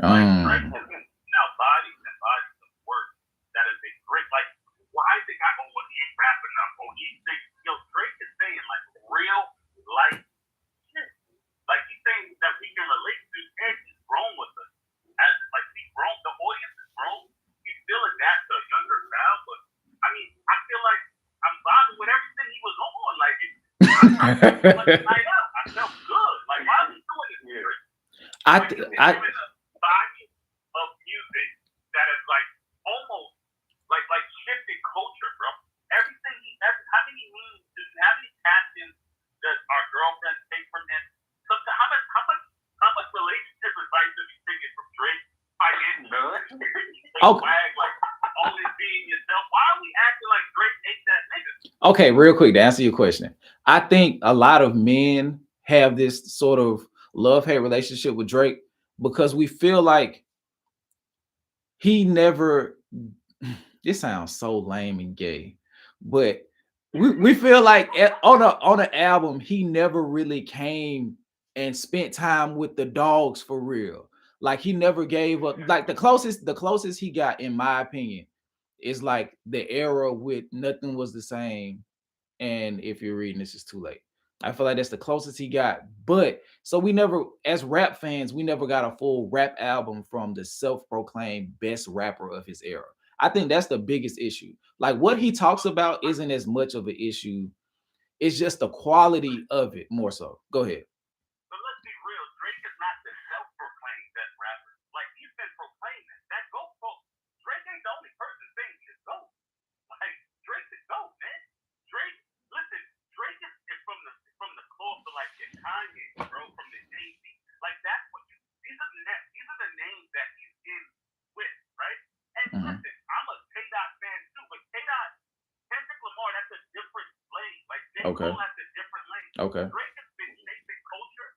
Right? Now, bodies and bodies of work that is a great. Like, why is the guy going to eat rapping up? Oh, Drake is saying like real life shit. Like he's saying that we can relate to, and he's grown with us. As like he's grown, the audience is grown. He still adapts to a younger crowd, but I mean, I feel like I'm vibing with everything he was on. Like, night out, I felt good. Like, why are we doing this here? I Body of music that is like almost like shifted culture, bro. Everything how many memes, how many captions does our girlfriend take from him? How much relationship advice have you taken from Drake? I didn't know. Like only being yourself. Why are we acting like Drake ain't that nigga? Okay, real quick to answer your question. I think a lot of men have this sort of love-hate relationship with Drake because we feel like he never, this sounds so lame and gay, but we feel like on an album, he never really came and spent time with the dogs for real. Like he never gave up. Like the closest he got, in my opinion, is like the era with Nothing Was the Same. And If You're Reading This, Is Too Late. I feel like that's the closest he got. But so we never, as rap fans, we never got a full rap album from the self-proclaimed best rapper of his era. I think that's the biggest issue. Like what he talks about isn't as much of an issue. It's just the quality of it more so. Go ahead. But let's be real, Drake is not the self-proclaimed best rapper. Like he's been proclaiming that GOAT. Drake ain't the only person saying he's GOAT. Like Drake's the GOAT, man. Drake is from the cloth of like the Kanye, bro, from the Jay-Z. Like that's what these are the names that he's in with, right? And listen, I'm a K-Dot fan too, but Kendrick Lamar, that's a different lane. Like J. Cole, that's a different lane. Okay. Drake has been chasing culture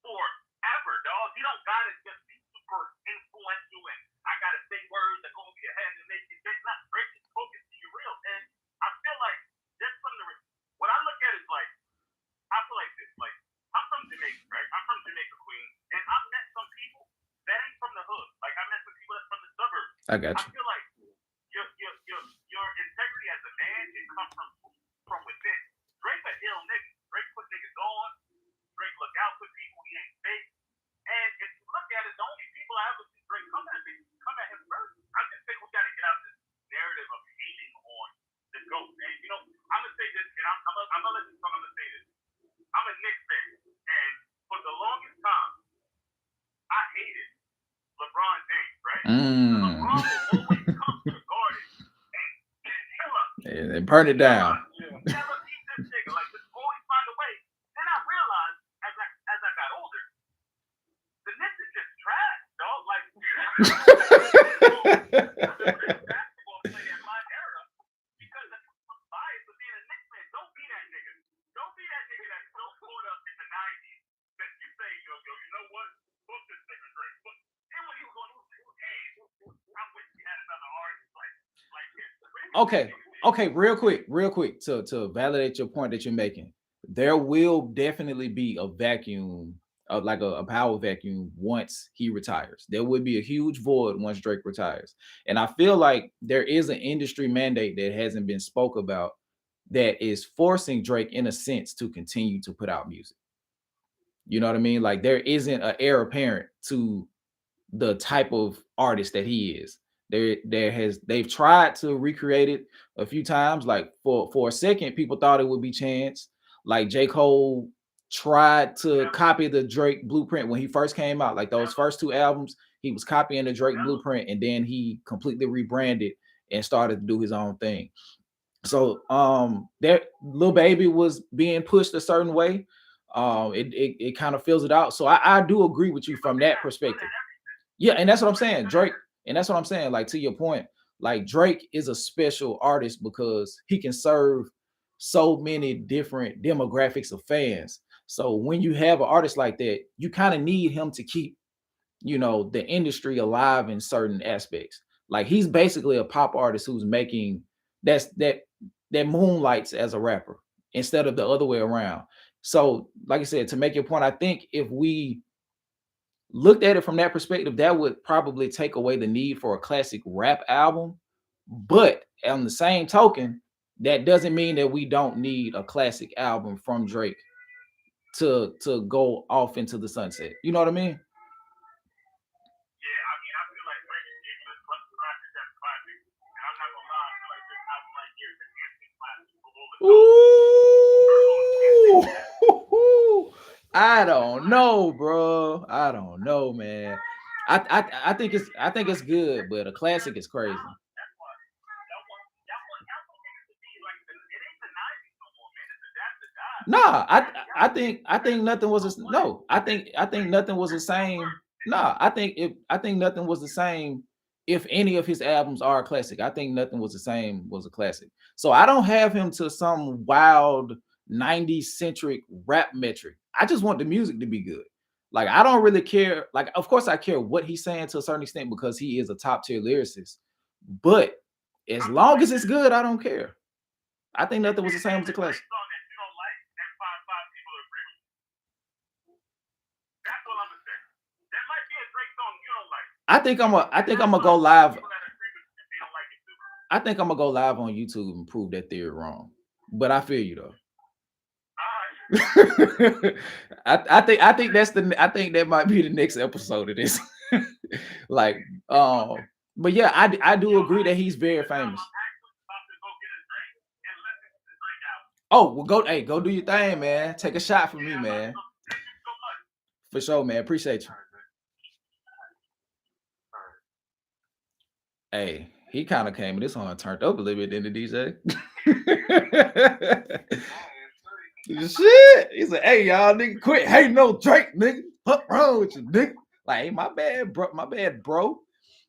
forever, dog. You don't gotta just be super influential and I gotta say words that go over your head and make you think. Not Drake is focused to you real, and I feel like just from what I look at is like I feel like this. Like I'm from Jamaica, right? I'm from Jamaica, Queens, and I've met some people that ain't from the hood. Like I met some people that's from the suburbs. I got you. I feel like your integrity as a man, it comes from within. Drake a ill nigga. Drake put niggas on. Drake look out for people. He ain't fake. And if you look at it, the only people I ever see Drake come at him first. I just think we gotta get out this narrative of hating on the GOAT. And you know, I'm gonna say this, and I'm gonna let you come. I'm gonna say this. I'm a Knicks fan, and for the longest time, I hated LeBron James, right? LeBron will always come to the Garden and kill us. And burn it down. Never beat this nigga. Like, just always find a way. Then I realized, as I got older, the Knicks is just trash, dog. Like, basketball player in my era, because I'm biased for being a Knicks fan. Don't be that nigga. Don't be that nigga that's so caught up in the 90s that you say, yo, you know what? Book this nigga Drake. But then when he was going, I wish we had another artist like this. Okay, real quick to validate your point that you're making. There will definitely be a vacuum of like a power vacuum once he retires. There would be a huge void once Drake retires. And I feel like there is an industry mandate that hasn't been spoke about that is forcing Drake in a sense to continue to put out music. You know what I mean? Like there isn't an heir apparent to the type of artist that he is. They've tried to recreate it a few times. Like for a second, people thought it would be Chance. Like J. Cole tried to copy the Drake blueprint when he first came out. Like those first two albums, he was copying the Drake blueprint, and then he completely rebranded and started to do his own thing. So that Lil Baby was being pushed a certain way. It kind of fills it out. So I do agree with you from that perspective. Yeah, and that's what I'm saying, Drake. And that's what I'm saying. Like to your point, Like Drake is a special artist because he can serve so many different demographics of fans. So when you have an artist like that, you kind of need him to keep, the industry alive in certain aspects. Like he's basically a pop artist who's making that moonlights as a rapper instead of the other way around. So, like I said, to make your point, I think if we looked at it from that perspective, that would probably take away the need for a classic rap album. But on the same token, that doesn't mean that we don't need a classic album from Drake to go off into the sunset. You know what I mean? Yeah, I mean, I feel like Drake is giving us one classic that's classic, and I'm not gonna lie, I feel like this album right here is an instant classic of all the Ooh, I don't know, bro. I don't know, man. I think it's good, but a classic is crazy. That's why y'all want niggas to be like it ain't the 90s no more, man. That's the die. Nah, I think nothing was no. I think nothing was the same. Nah, I think nothing was the same. If any of his albums are a classic, I think nothing was the same was a classic. So I don't have him to some wild 90s centric rap metric. I just want the music to be good. Like I don't really care. Like, of course, I care what he's saying to a certain extent because he is a top tier lyricist. But as long as it's good, I don't care. I think nothing was the same as a classic. Song that you don't like, and five people agree with you. That's what I'm gonna say. There might be a Drake song you don't like. I think I'm gonna go live. People that agree with you if they don't like it too. I think I'm gonna go live on YouTube and prove that theory wrong. But I feel you though. I think that might be the next episode of this. Like, but yeah, I do agree that he's very famous. Oh, well, go do your thing, man. Take a shot for me, man. For sure, man. Appreciate you. Hey, he kind of came. This one turned up a little bit, didn't it, DJ? Shit. He said, "Hey, y'all, nigga, quit hating no Drake, nigga. What wrong with you, nigga? Like, hey, my bad, bro.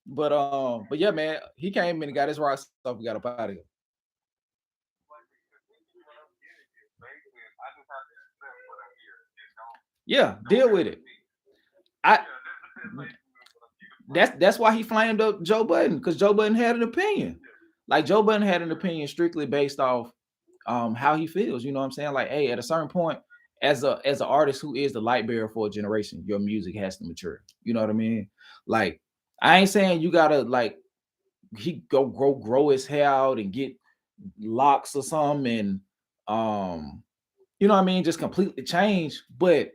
But yeah, man, he came in and got his rock stuff. We got up out of here. Yeah, deal with it. That's why he flamed up Joe Budden, because Joe Budden had an opinion. Like Joe Budden had an opinion strictly based off how he feels. You know what I'm saying? Like, hey, at a certain point, as an artist who is the light bearer for a generation, your music has to mature. You know what I mean? Like, I ain't saying you gotta like he grow his hair out and get locks or something, and you know what I mean, just completely change. But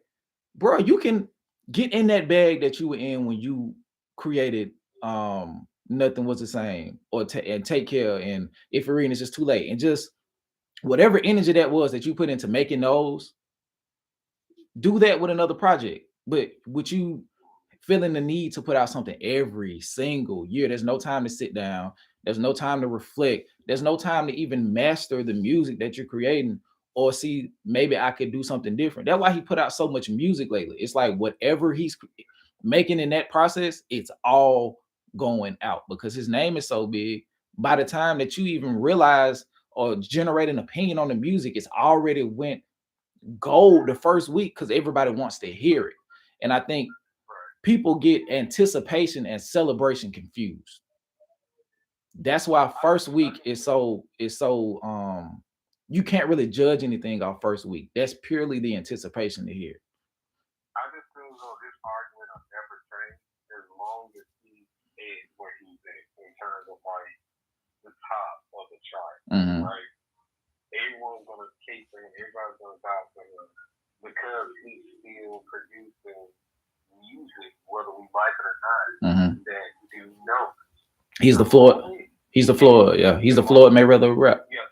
bro, you can get in that bag that you were in when you created Nothing Was the Same, or and Take Care, and If You're Reading It's Just Too Late, and just whatever energy that was that you put into making those, do that with another project. But with you feeling the need to put out something every single year, there's no time to sit down, there's no time to reflect, there's no time to even master the music that you're creating, or see, maybe I could do something different. That's why he put out so much music lately. It's like whatever he's making in that process, it's all going out because his name is so big. By the time that you even realize or generate an opinion on the music, it's already went gold the first week because everybody wants to hear it. And I think people get anticipation and celebration confused. That's why first week is so you can't really judge anything off first week. That's purely the anticipation to hear. I just feel as though this argument will never change as long as he is where he's at in terms of like the top of the chart. Mhm. Right? Everyone's gonna keep him, everybody's gonna vouch for him because he's still producing music, whether we like it or not, that do know. He's the Floyd. He's the Floyd. Yeah, he's the Floyd Mayweather rap. Yeah.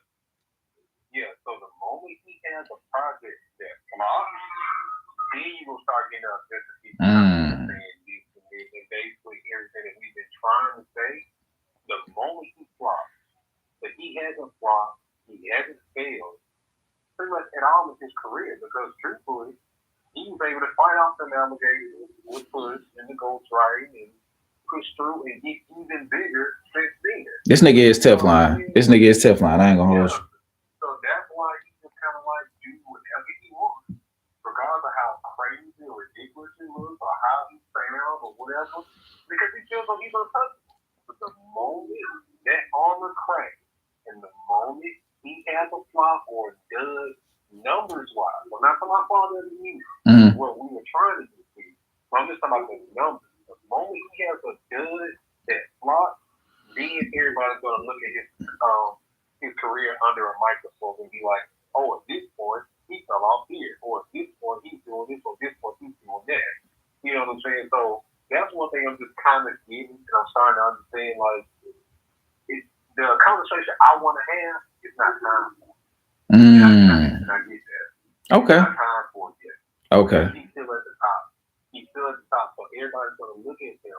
Yeah. So the moment he has a project that come out, then you will start getting upset to people saying this and this, and basically everything that we've been trying to say. The moment he flops, but he hasn't flopped, he hasn't failed, pretty much at all of his career, because truthfully, he was able to fight off them allegations with Push and the ghostwriting and push through and get even bigger since then. This nigga is Teflon. This nigga is Teflon. I ain't gonna hold you. So that's why he just kind of like do whatever he wants, regardless of how crazy or ridiculous he looks or how he sounds or whatever, because he feels like he's untouchable. But the moment that armor cracks and the moment he has a flop or does numbers wise, well, not for my father and you, what we were trying to do, so I'm just talking about the numbers. The moment he has a dud that flop, then everybody's gonna look at his career under a microscope and be like, oh, at this point he fell off here, or at this point he's doing this, or this point he's doing that. You know what I'm saying? So that's one thing I'm just kind of getting, and I'm starting to understand. Like, the conversation I want to have is not time for. And I get that. Okay. It's not time for it yet. Okay. He's still at the top. He's still at the top, so everybody's gonna look at him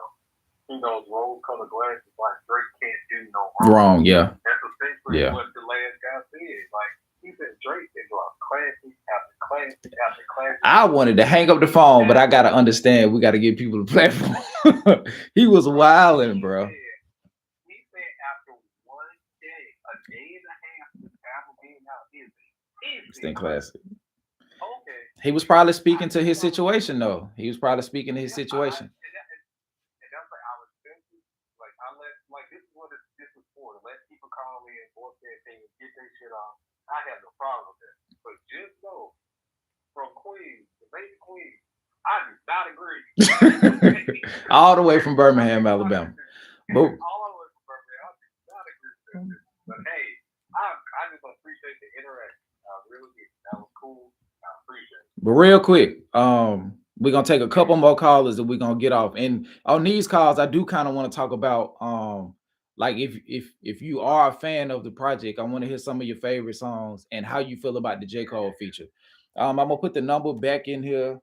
through those rose-colored glasses, like Drake can't do no wrong. Yeah. That's essentially what the last guy said. Like, he said Drake can drop classic after classic after classic. I wanted to hang up the phone, but I gotta understand. We gotta give people the platform. He was wilding, bro. He said after one day, a day and a half, this album being out is Instant classic. okay. He was probably speaking to his situation, though. He was probably speaking to his situation. And that's like I was thinking, like I let, like this is what this is for. To let people call in, voice their opinion, get their shit off. I have no problem with that. But just know, from Queens, the baby Queens, I do not agree. All the way from Birmingham, Alabama. All the way from Birmingham, I do not agree with that. But hey, I just appreciate the interaction. I really did. That was cool. I appreciate it. But real quick, we're gonna take a couple more callers and we're gonna get off. And on these calls, I do kind of want to talk about like if you are a fan of the project, I want to hear some of your favorite songs and how you feel about the J. Cole feature. I'm gonna put the number back in here.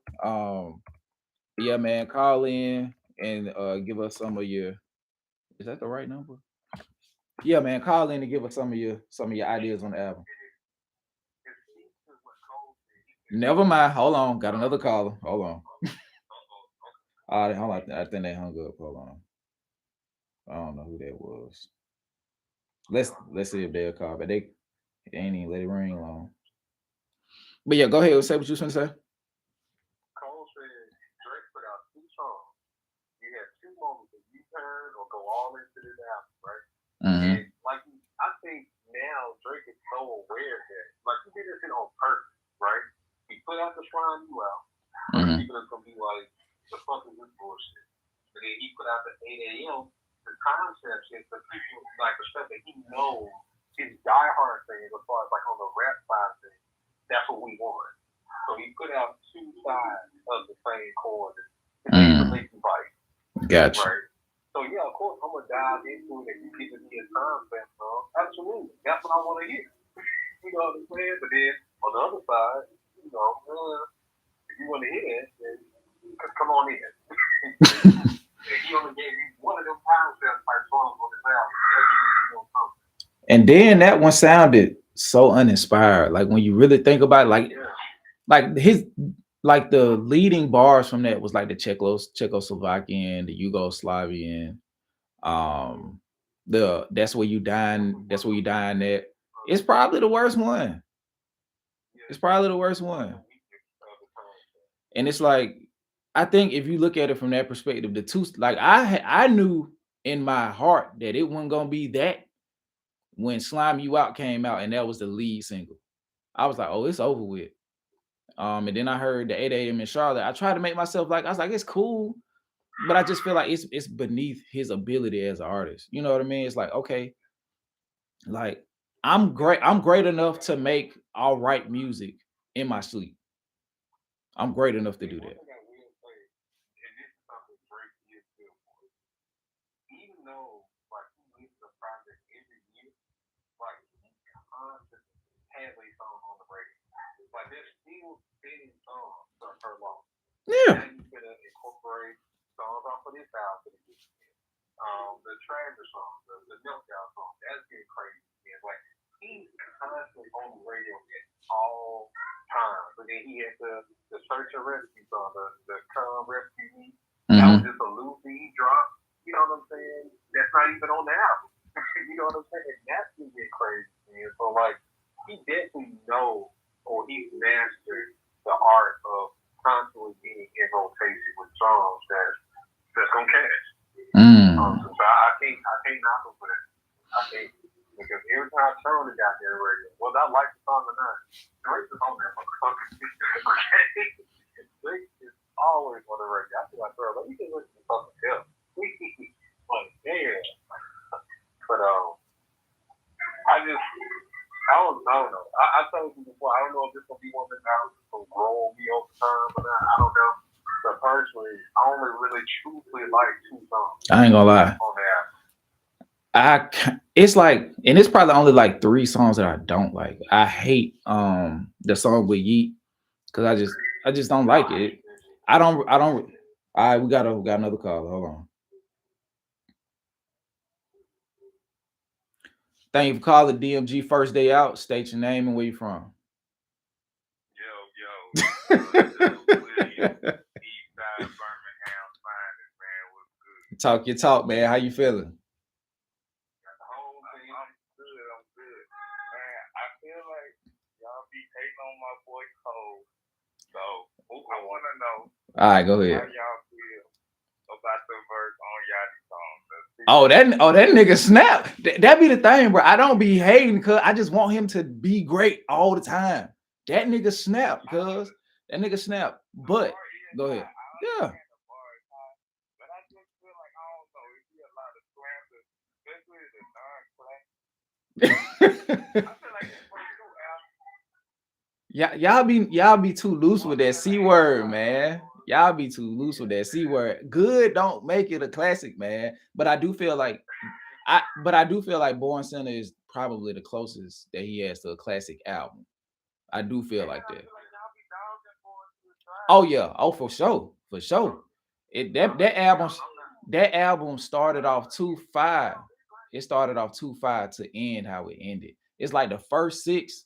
Yeah, man, call in and give us some of your. Is that the right number? Yeah, man, call in and give us some of your ideas on the album. Never mind. Hold on. Got another caller. Hold on. Hold on. I think they hung up. Hold on. I don't know who that was. Let's see if they'll call, but they ain't even let it ring long. But yeah, go ahead. Say what you was gonna say. Cole said Drake put out 2 songs. You had 2 moments that you turn or go all into this album, right? And like I think now Drake is so aware of that. Like he did this shit on purpose, right? He put out the Slime You Out. People are gonna be like, the fuck is this bullshit? And then he put out the 8 a.m. The concept shit, the people like the stuff that he knows his diehard thing as far as like on the rap side of things. That's what we want. So he put out 2 sides of the same coin to make you bite. Gotcha. Right. So yeah, of course I'm gonna dive into it and you give me a concept song. Absolutely. That's what I want to hear. You know what I'm saying? But then on the other side, you know, if you want to hear it, then come on in. He only gave you one of them concept type songs on his album. And then that one sounded so uninspired. Like when you really think about it, like his the leading bars from that was like the Czechoslovakian, the Yugoslavian, that's where you dying at. It's probably the worst one. It's probably the worst one. And it's like, I think if you look at it from that perspective, the two, like I knew in my heart that it wasn't gonna be that when Slime You Out came out and that was the lead single. I was like, oh, it's over with. And then I heard the 8 a.m. in Charlotte. I tried to make myself I was like, it's cool, but I just feel like it's beneath his ability as an artist. You know what I mean? It's like, okay, like I'm great enough to make all right music in my sleep. I'm great enough to do that. Even though like he releases a project every year, like he constantly has a song on the radio. Like there's still spinning songs for her long. Yeah. And he's gonna incorporate songs off of this album. The Treasure song, the Meltdown song, that's getting crazy. It's like he's constantly on the radio at all times. But then he had the Search and Rescue song, the Come Rescue Me. That was just a loop he dropped. you know what I'm saying? That's not even on the album. You know what I'm saying? That's gonna get crazy. Man. So like, he definitely knows, or he's mastered the art of constantly being in rotation with songs that's gonna catch. So I can't knock him for that. I can't, because every time I turn it got there radio, whether I like the song or not, Drake is on that motherfucker. Okay? Drake is always on the radio. I feel like, bro, you can listen to something else. But damn. But I don't know. I told you before, I don't know if this will be one of the albums that will roll me over time or not. I don't know. But personally, I only really truthfully like 2 songs. I ain't gonna lie. On the album. It's like, and it's probably only like 3 songs that I don't like. I hate the song with Yeet because I just don't like it. I don't. All right, we got another call. Hold on. Thank you for calling DMG First Day Out. State your name and where you from. Yo. East side Birmingham, finest, man. What's good? Talk your talk, man. How you feeling? I'm good. Man, I feel like y'all be hating on my boy Cole. So I want to know. All right, go ahead. How y'all feel about the verse on Yachty song? That nigga snap. That be the thing, bro. I don't be hating because I just want him to be great all the time. That nigga snap, cuz. That nigga snap. But go ahead. Yeah. But I just feel like, I don't know, if you a lot of slander, especially the non-classic. I feel like it's pretty cool, Y'all be too loose with that C word, man. Y'all be too loose with that C word. Good don't make it a classic, man. But I do feel like Born Sinner is probably the closest that he has to a classic album. I do feel like that. Oh yeah, oh for sure. That album started off 2-5. It started off 2-5 to end how it ended. It's like the first 6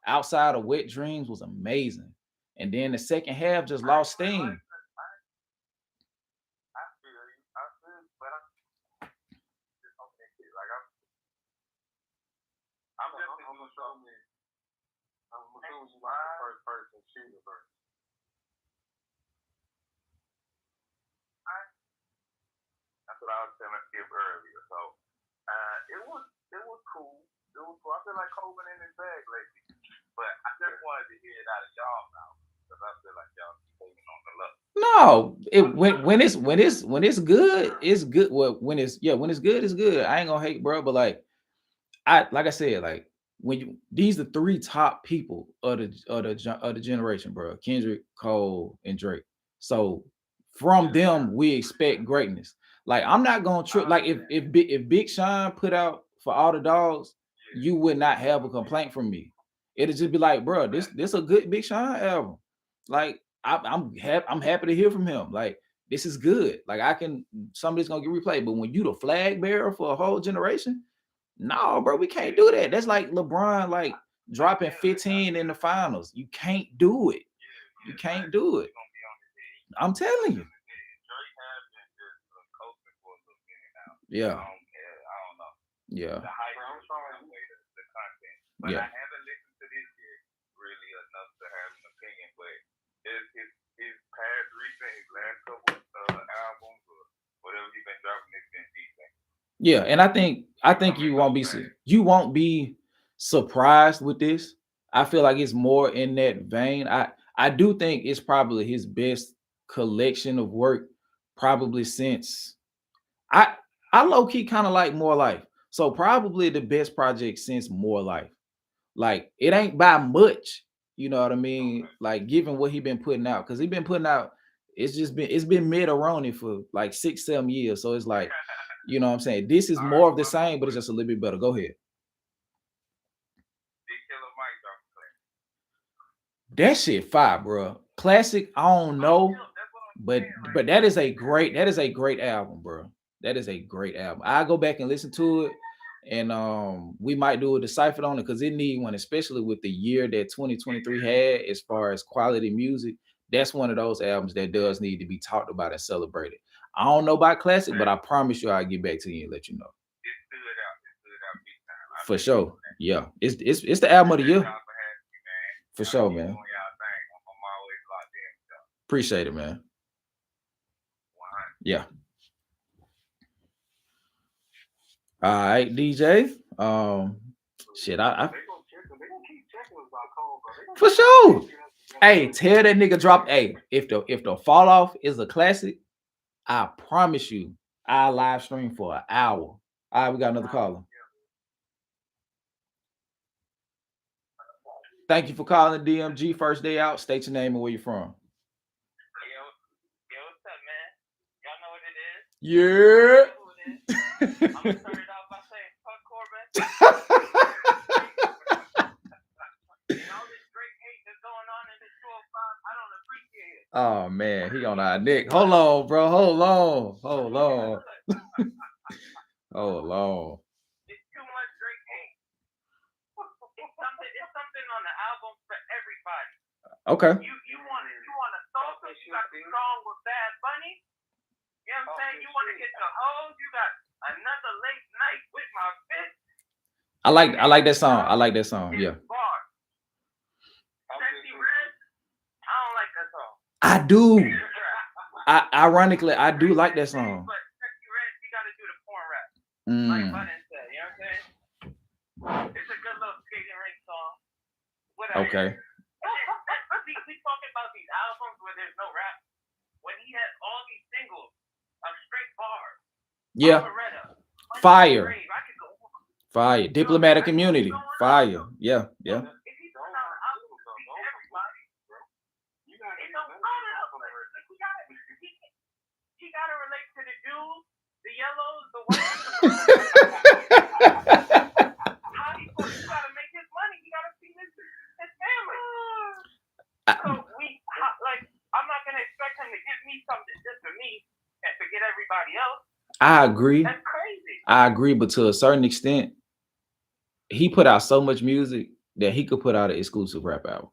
outside of Wet Dreams was amazing, and then the second half just lost steam. First person shooter verse. That's what I was telling Skip earlier. So it was cool. I feel like Cole been in his bag lately. But I just wanted to hear it out of y'all now. Because I feel like y'all taking on the luck. No, when it's good, it's good. Well, when it's good, it's good. I ain't gonna hate, bro. But like I said, like when these are 3 top people of the generation, bro. Kendrick, Cole, and Drake. So from them, we expect greatness. Like I'm not gonna trip. Like if Big Sean put out For All the Dogs, you would not have a complaint from me. It'll just be like, bro, this a good Big Sean album. Like I'm happy to hear from him. Like this is good. Like somebody's gonna get replayed. But when you the flag bearer for a whole generation, no, bro, we can't do that. That's like LeBron, like dropping 15 in the finals. You can't do it. You can't do it. I'm telling you. Yeah. I don't know. Yeah. The hype, the content. But I haven't listened to this yet really enough to have an opinion. But his past recent, his last couple albums or whatever he's been dropping, it's been decent. Yeah, and I think you won't be surprised with this. I feel like it's more in that vein. I do think it's probably his best collection of work, probably since I low-key kind of like More Life. So probably the best project since More Life. Like it ain't by much, you know what I mean? Okay. Like given what he been putting out, because he been putting out, it's been mid-eroni for like 6-7 years. So it's like, you know what I'm saying? This is more of the same, but it's just a little bit better. Go ahead. That shit fire, bro. Classic, I don't know, but that is a great album, bro. That is a great album. I go back and listen to it, and we might do a decipher on it because it need one, especially with the year that 2023 had as far as quality music. That's one of those albums that does need to be talked about and celebrated. I don't know about classic, but I promise you I'll get back to you and let you know. It stood out. It stood out big time. I For think sure. Yeah. It's the album of the year. y'all for having me, man. For Y'all sure, keep man. doing y'all thing. I'm always locked in. So, Appreciate it, man. 100. Yeah. All right, DJ. Shit, I They gonna keep checking us about Cole, bro. They gonna for keep sure. checking us. Hey, tell that nigga drop. Hey, if the fall off is a classic, I promise you, I'll live stream for an hour. All right, we got another caller. Thank you for calling DMG first day out. State your name and where you're from. Yo, what's up, man? Y'all know what it is? Yeah. Know who it is? I'm gonna start it off by saying fuck Corbin. And all this Drake hate that's going on in this 205, I don't appreciate it. Oh man, he on our neck. Hold on, bro. Hold on. Hold on. Hold on. It's too much Drake hate. It's something on the album for everybody. Okay. You want a salsa, you got the song with Bad Bunny. You know what I'm saying? You want to get the hoes, you got another late night with my bitch. I like that song. I like that song. Yeah. Bar. Sexy Red, I don't like that song. I do. Ironically, I do like that song. But Sexy Red, you got to do the porn rap. Like Mm. Button said, you know what I'm saying? It's a good little skating ring song. Whatever. Okay. We talking about these albums where there's no rap. When he has all these singles of straight bars. Yeah. Operetta, Fire. Grave, I could go on. Fire. Diplomatic community. Fire. Yeah. Yeah. If he's putting out an album to speak to everybody, You gotta it don't go to us. Like, he gotta relate to the Jews, the yellows, the whites. How he gotta make his money? He gotta feed his family. So I'm not gonna expect him to give me something just for me and forget everybody else. I agree. That's crazy. I agree, but to a certain extent, he put out so much music that he could put out an exclusive rap album.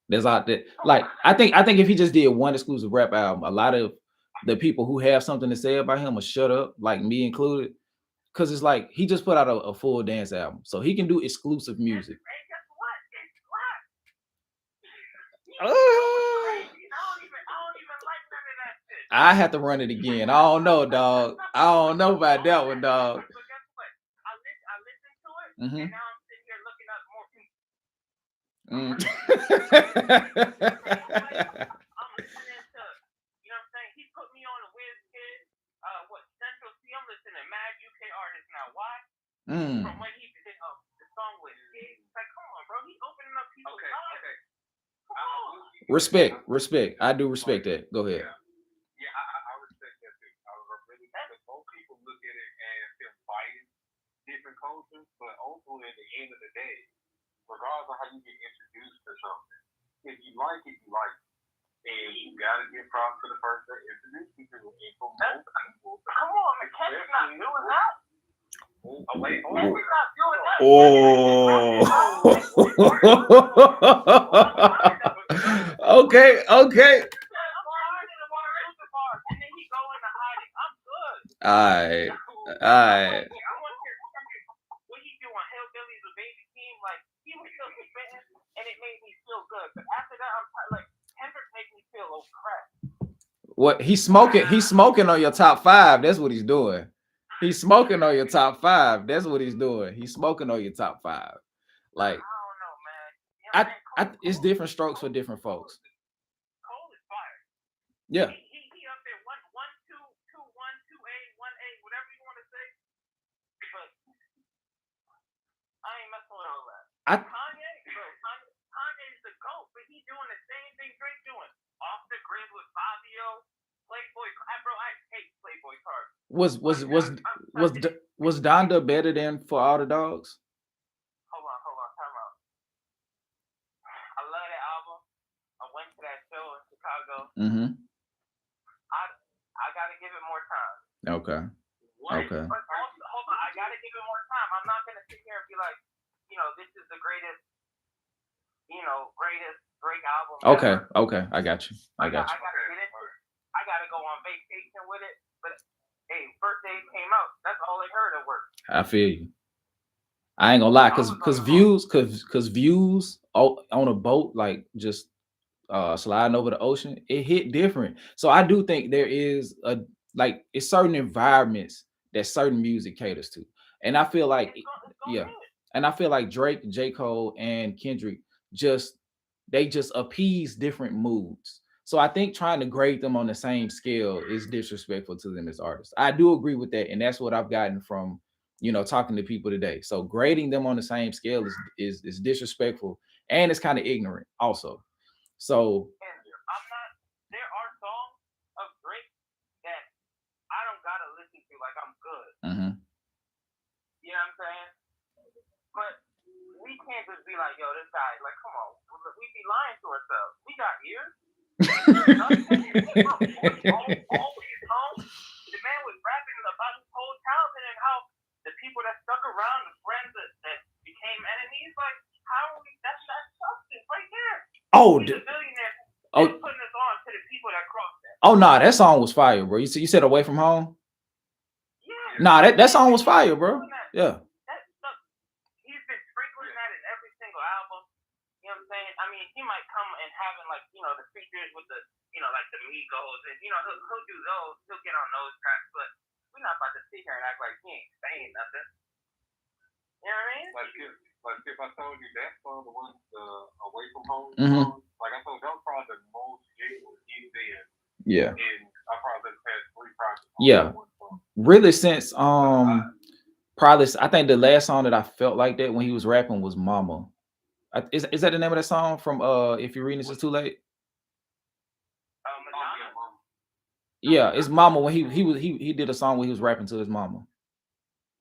There's out there, like I think if he just did one exclusive rap album, a lot of the people who have something to say about him will shut up, like me included, because it's like he just put out a full dance album, so he can do exclusive music. And guess what? It's flat. Uh, I don't even like none of that shit. I have to run it again. I don't know, dog. I don't know about that one, dog. But guess what? I listened to it, Mhm. and now I'm sitting here looking up more people. Mm. I'm listening to, you know what I'm saying? He put me on a WizKid. Central C. I'm listening to mad UK artists now. Why? Mm. From when he did the song with Gig. Like, come on, bro. He's opening up people's lives. Okay. Come on. Respect. I do respect that. Go ahead. Yeah, I respect that too. I really because most people look at it as them fighting different cultures, but ultimately at the end of the day, regardless of how you get introduced to something, if you like it, you like it. And you gotta give props to the person that introduced you to it. And for most people, Come on, McKenna's not doing that. oh, wait, He's not doing that. Oh. Okay. I'm hard in the water in the bar, and then he go into hiding. I'm good. Alright. I want to hear what he do on Hillbillies with Baby Team. Like, he was still spitting, and it made me feel good. But after that, I'm like, Kendrick makes me feel oppressed. What he's smoking on your top 5. That's what he's doing. He's smoking on your top 5. That's what he's doing. He's smoking on your top 5. Like, I don't know, man. You know what I'm saying? it's different strokes for different folks. Cole is fire. Yeah. He up there 1, 2, 2, 1, 2A, 1A, whatever you want to say. But I ain't messing with all that. Kanye, bro, Kanye's the GOAT, but he doing the same thing Drake doing. Off the grid with Fabio, Playboy. Bro, I hate Playboy cards. Was Donda better than For All the Dogs? Hold on, time out. I love that album. I went to that show in Chicago. Mm-hmm. I gotta give it more time. Okay. Okay. But also, hold on, I gotta give it more time. I'm not gonna sit here and be like, this is the greatest, greatest Drake album. Okay. Ever. I got you. I gotta get into it. I gotta go on vacation with it, but hey, first day it came out, that's all they heard at work. I feel you. I ain't gonna lie, cause views on a boat, like just sliding over the ocean, it hit different. So I do think there is it's certain environments that certain music caters to, and I feel like and I feel like Drake, J. Cole, and Kendrick just appease different moods. So I think trying to grade them on the same scale is disrespectful to them as artists. I do agree with that, and that's what I've gotten from talking to people today. So grading them on the same scale is disrespectful, and it's kind of ignorant also. So I'm not. There are songs of Drake that I don't gotta listen to. Like I'm good. You know what I'm saying? But we can't just be like, yo, this guy. Like, come on. We be lying to ourselves. We got ears. Always home. The man was rapping about his whole childhood and how the people that stuck around, the friends that became enemies, like how we that's substance right there. He's a billionaire. Putting us on to the people that crossed that. Oh nah, that song was fire, bro. You said Away From Home? Yeah. Nah, that song was fire, bro. Yeah. He's been sprinkling that in every single album. You know what I'm saying? I mean, he might come and having like, the features with the, like the Migos and he'll do those, he'll get on those tracks, but we're not about to sit here and act like he ain't saying nothing. You know what I mean? Like if I told you that song, the one Away From Home song, like I told you, that was probably the most genuine he's been. Yeah. And I probably had 3 projects. Yeah. Really since probably I think the last song that I felt like that when he was rapping was Mama. Is that the name of that song from If You're Reading This Is Too Late? Yeah, it's Mama. When he did a song where he was rapping to his mama.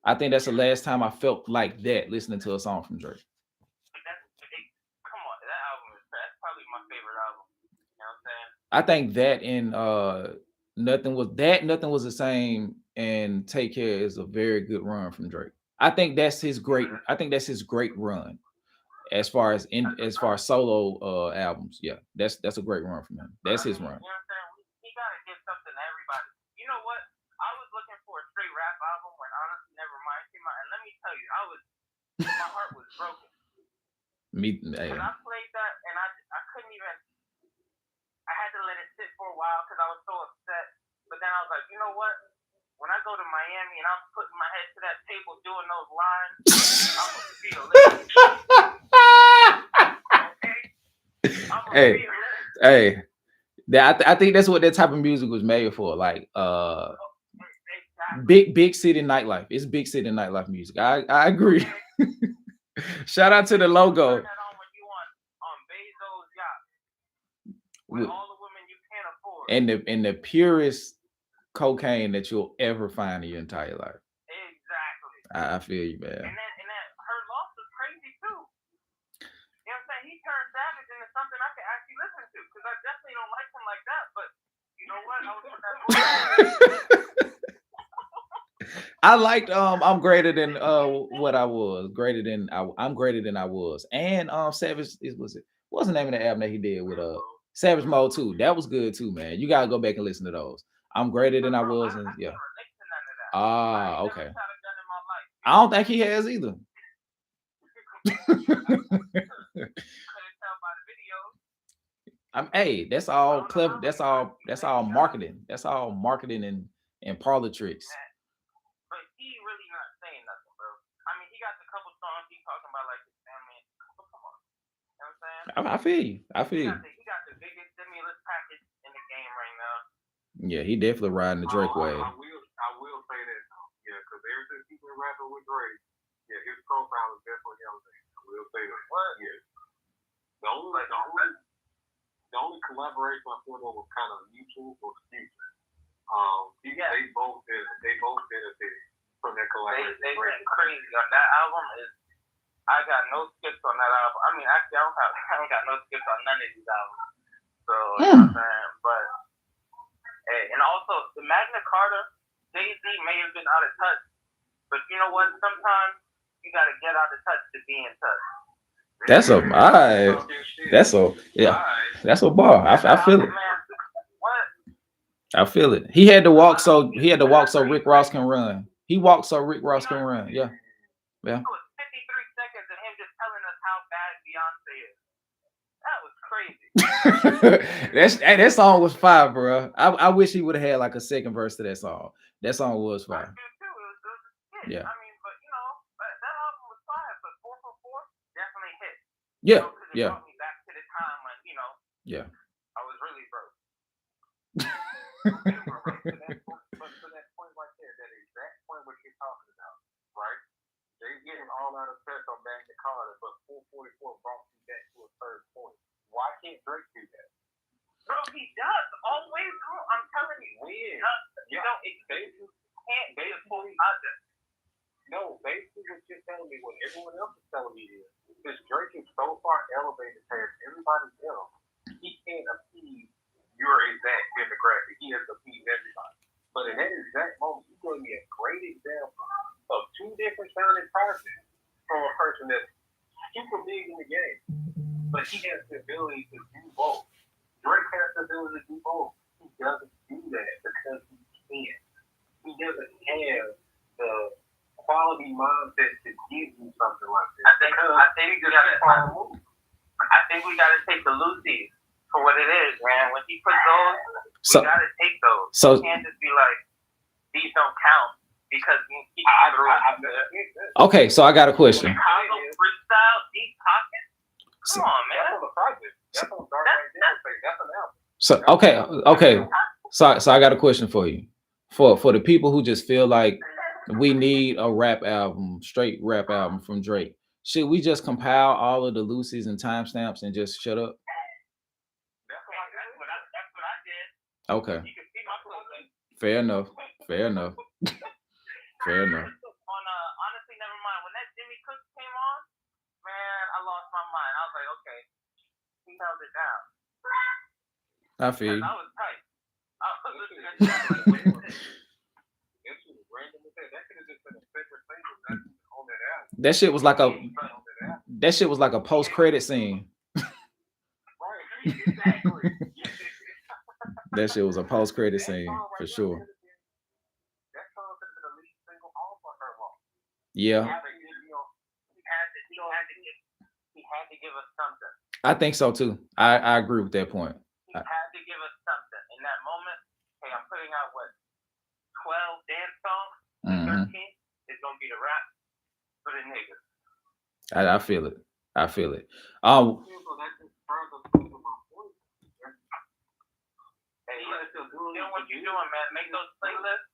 I think that's the last time I felt like that listening to a song from Drake. Come on, that album that's probably my favorite album. You know what I'm saying? I think that and Nothing Was the Same and Take Care is a very good run from Drake. I think that's his great run as far as solo albums. Yeah, that's a great run from him. That's his run. You know what I'm saying? He gotta give something to everybody. You know what? I was looking for a straight rap album when Honestly Nevermind came out, and let me tell you, my heart was broken. When I played that, and I couldn't even. I had to let it sit for a while because I was so upset. But then I was like, you know what? When I go to Miami and I'm putting my head to that table doing those lines, I'm gonna feel it. Okay? I'm gonna feel it. Hey. I think that's what that type of music was made for. Like big city nightlife. It's big city nightlife music. I agree. Shout out to the logo. With all the women you can't afford. And the purest cocaine that you'll ever find in your entire life. Exactly. I feel you, man. And that her loss was crazy too. You know what I'm saying? He turned Savage into something I could actually listen to because I definitely don't like him like that. But you know what? I was with that I liked I'm greater than what I was. I'm greater than I was. And Savage what's the name of the album that he did with Savage Mode 2? That was good too, man. You gotta go back and listen to those. I'm greater than I was, and yeah. Okay. I don't think he has either. Hey, that's all clever. That's all marketing. That's all marketing and parlor tricks. But he really not saying nothing, bro. I mean, he got a couple songs he talking about like his family. Come on. You know what I'm saying? I feel you. He got the biggest stimulus package in the game right now. Yeah, he definitely riding the Drake wave. I will say that, yeah, because ever since he's been rapping with Drake, yeah, his profile is definitely elevated. I will say that. What? Yeah. The only collaboration I feel that was kind of mutual was Future. They both benefited from that collaboration. They went crazy on that album. I got no skips on that album. I mean, actually, I don't got no skips on none of these albums. So you know what I'm saying, but. Hey, and also the Magna Carta, Jay-Z may have been out of touch, but you know what? Sometimes you gotta get out of touch to be in touch. That's a bar. I feel it. Man, what? I feel it. He had to walk so Rick Ross can run. He walked so Rick Ross can run. Yeah. Yeah. It was 53 seconds of him just telling us how bad Beyonce is. That was crazy. That song was fire, bro. I wish he would have had like a second verse to that song. That song was I fire. do too. It was a hit. Yeah. I mean, but you know, that album was fire. But 4 for 4 definitely hit. Yeah. You know, 'cause it Yeah. brought me back to the time when, you know, Yeah. I was really broke. But to that point right there, that exact point what you're talking about, right? They getting all out of press on Magna Carta, but 444 brought you back to a third point. Why can't Drake do that? Bro, he does all the way through. I'm telling you. When? You know, it can't be a full project. No, basically what you're telling me, what everyone else is telling me is, this Drake is so far elevated past everybody else, he can't appease your exact demographic. He has to appease everybody. But in that exact moment, you gave me a great example of two different sounding projects from a person that's super big in the game. But he has the ability to do both. Drake has the ability to do both. He doesn't do that because he can't. He doesn't have the quality mindset to give you something like this. I think we gotta take the Lucy's for what it is, man. When he put those, we gotta take those. So you can't just be like, these don't count because he okay, so I got a question. Chicago freestyle, deep pockets. Come on, man. That's on the project. That's on Dark Knight Day. That's an album. So okay. So I got a question for you. For the people who just feel like we need a rap album, straight rap album from Drake, should we just compile all of the Lucy's and timestamps and just shut up? That's what I did. Okay. You can see my clothes. Fair enough. Fair enough. Fair enough. Honestly, never mind. When that Jimmy Cook came on, man, I lost my mind. I was like, okay, he held it down. I feel you. I was tight. I was listening to that. That shit was like a post-credit scene. That shit was a post-credit scene for sure. Yeah. He had to give us something. I think so too. I agree with that point. He had to give us something. In that moment, hey, I'm putting out what, 12 dance songs? Mm-hmm. 13 is gonna be the rap for the niggas. I feel it. I feel it. Hey, you know what you doing, man? Make those playlists.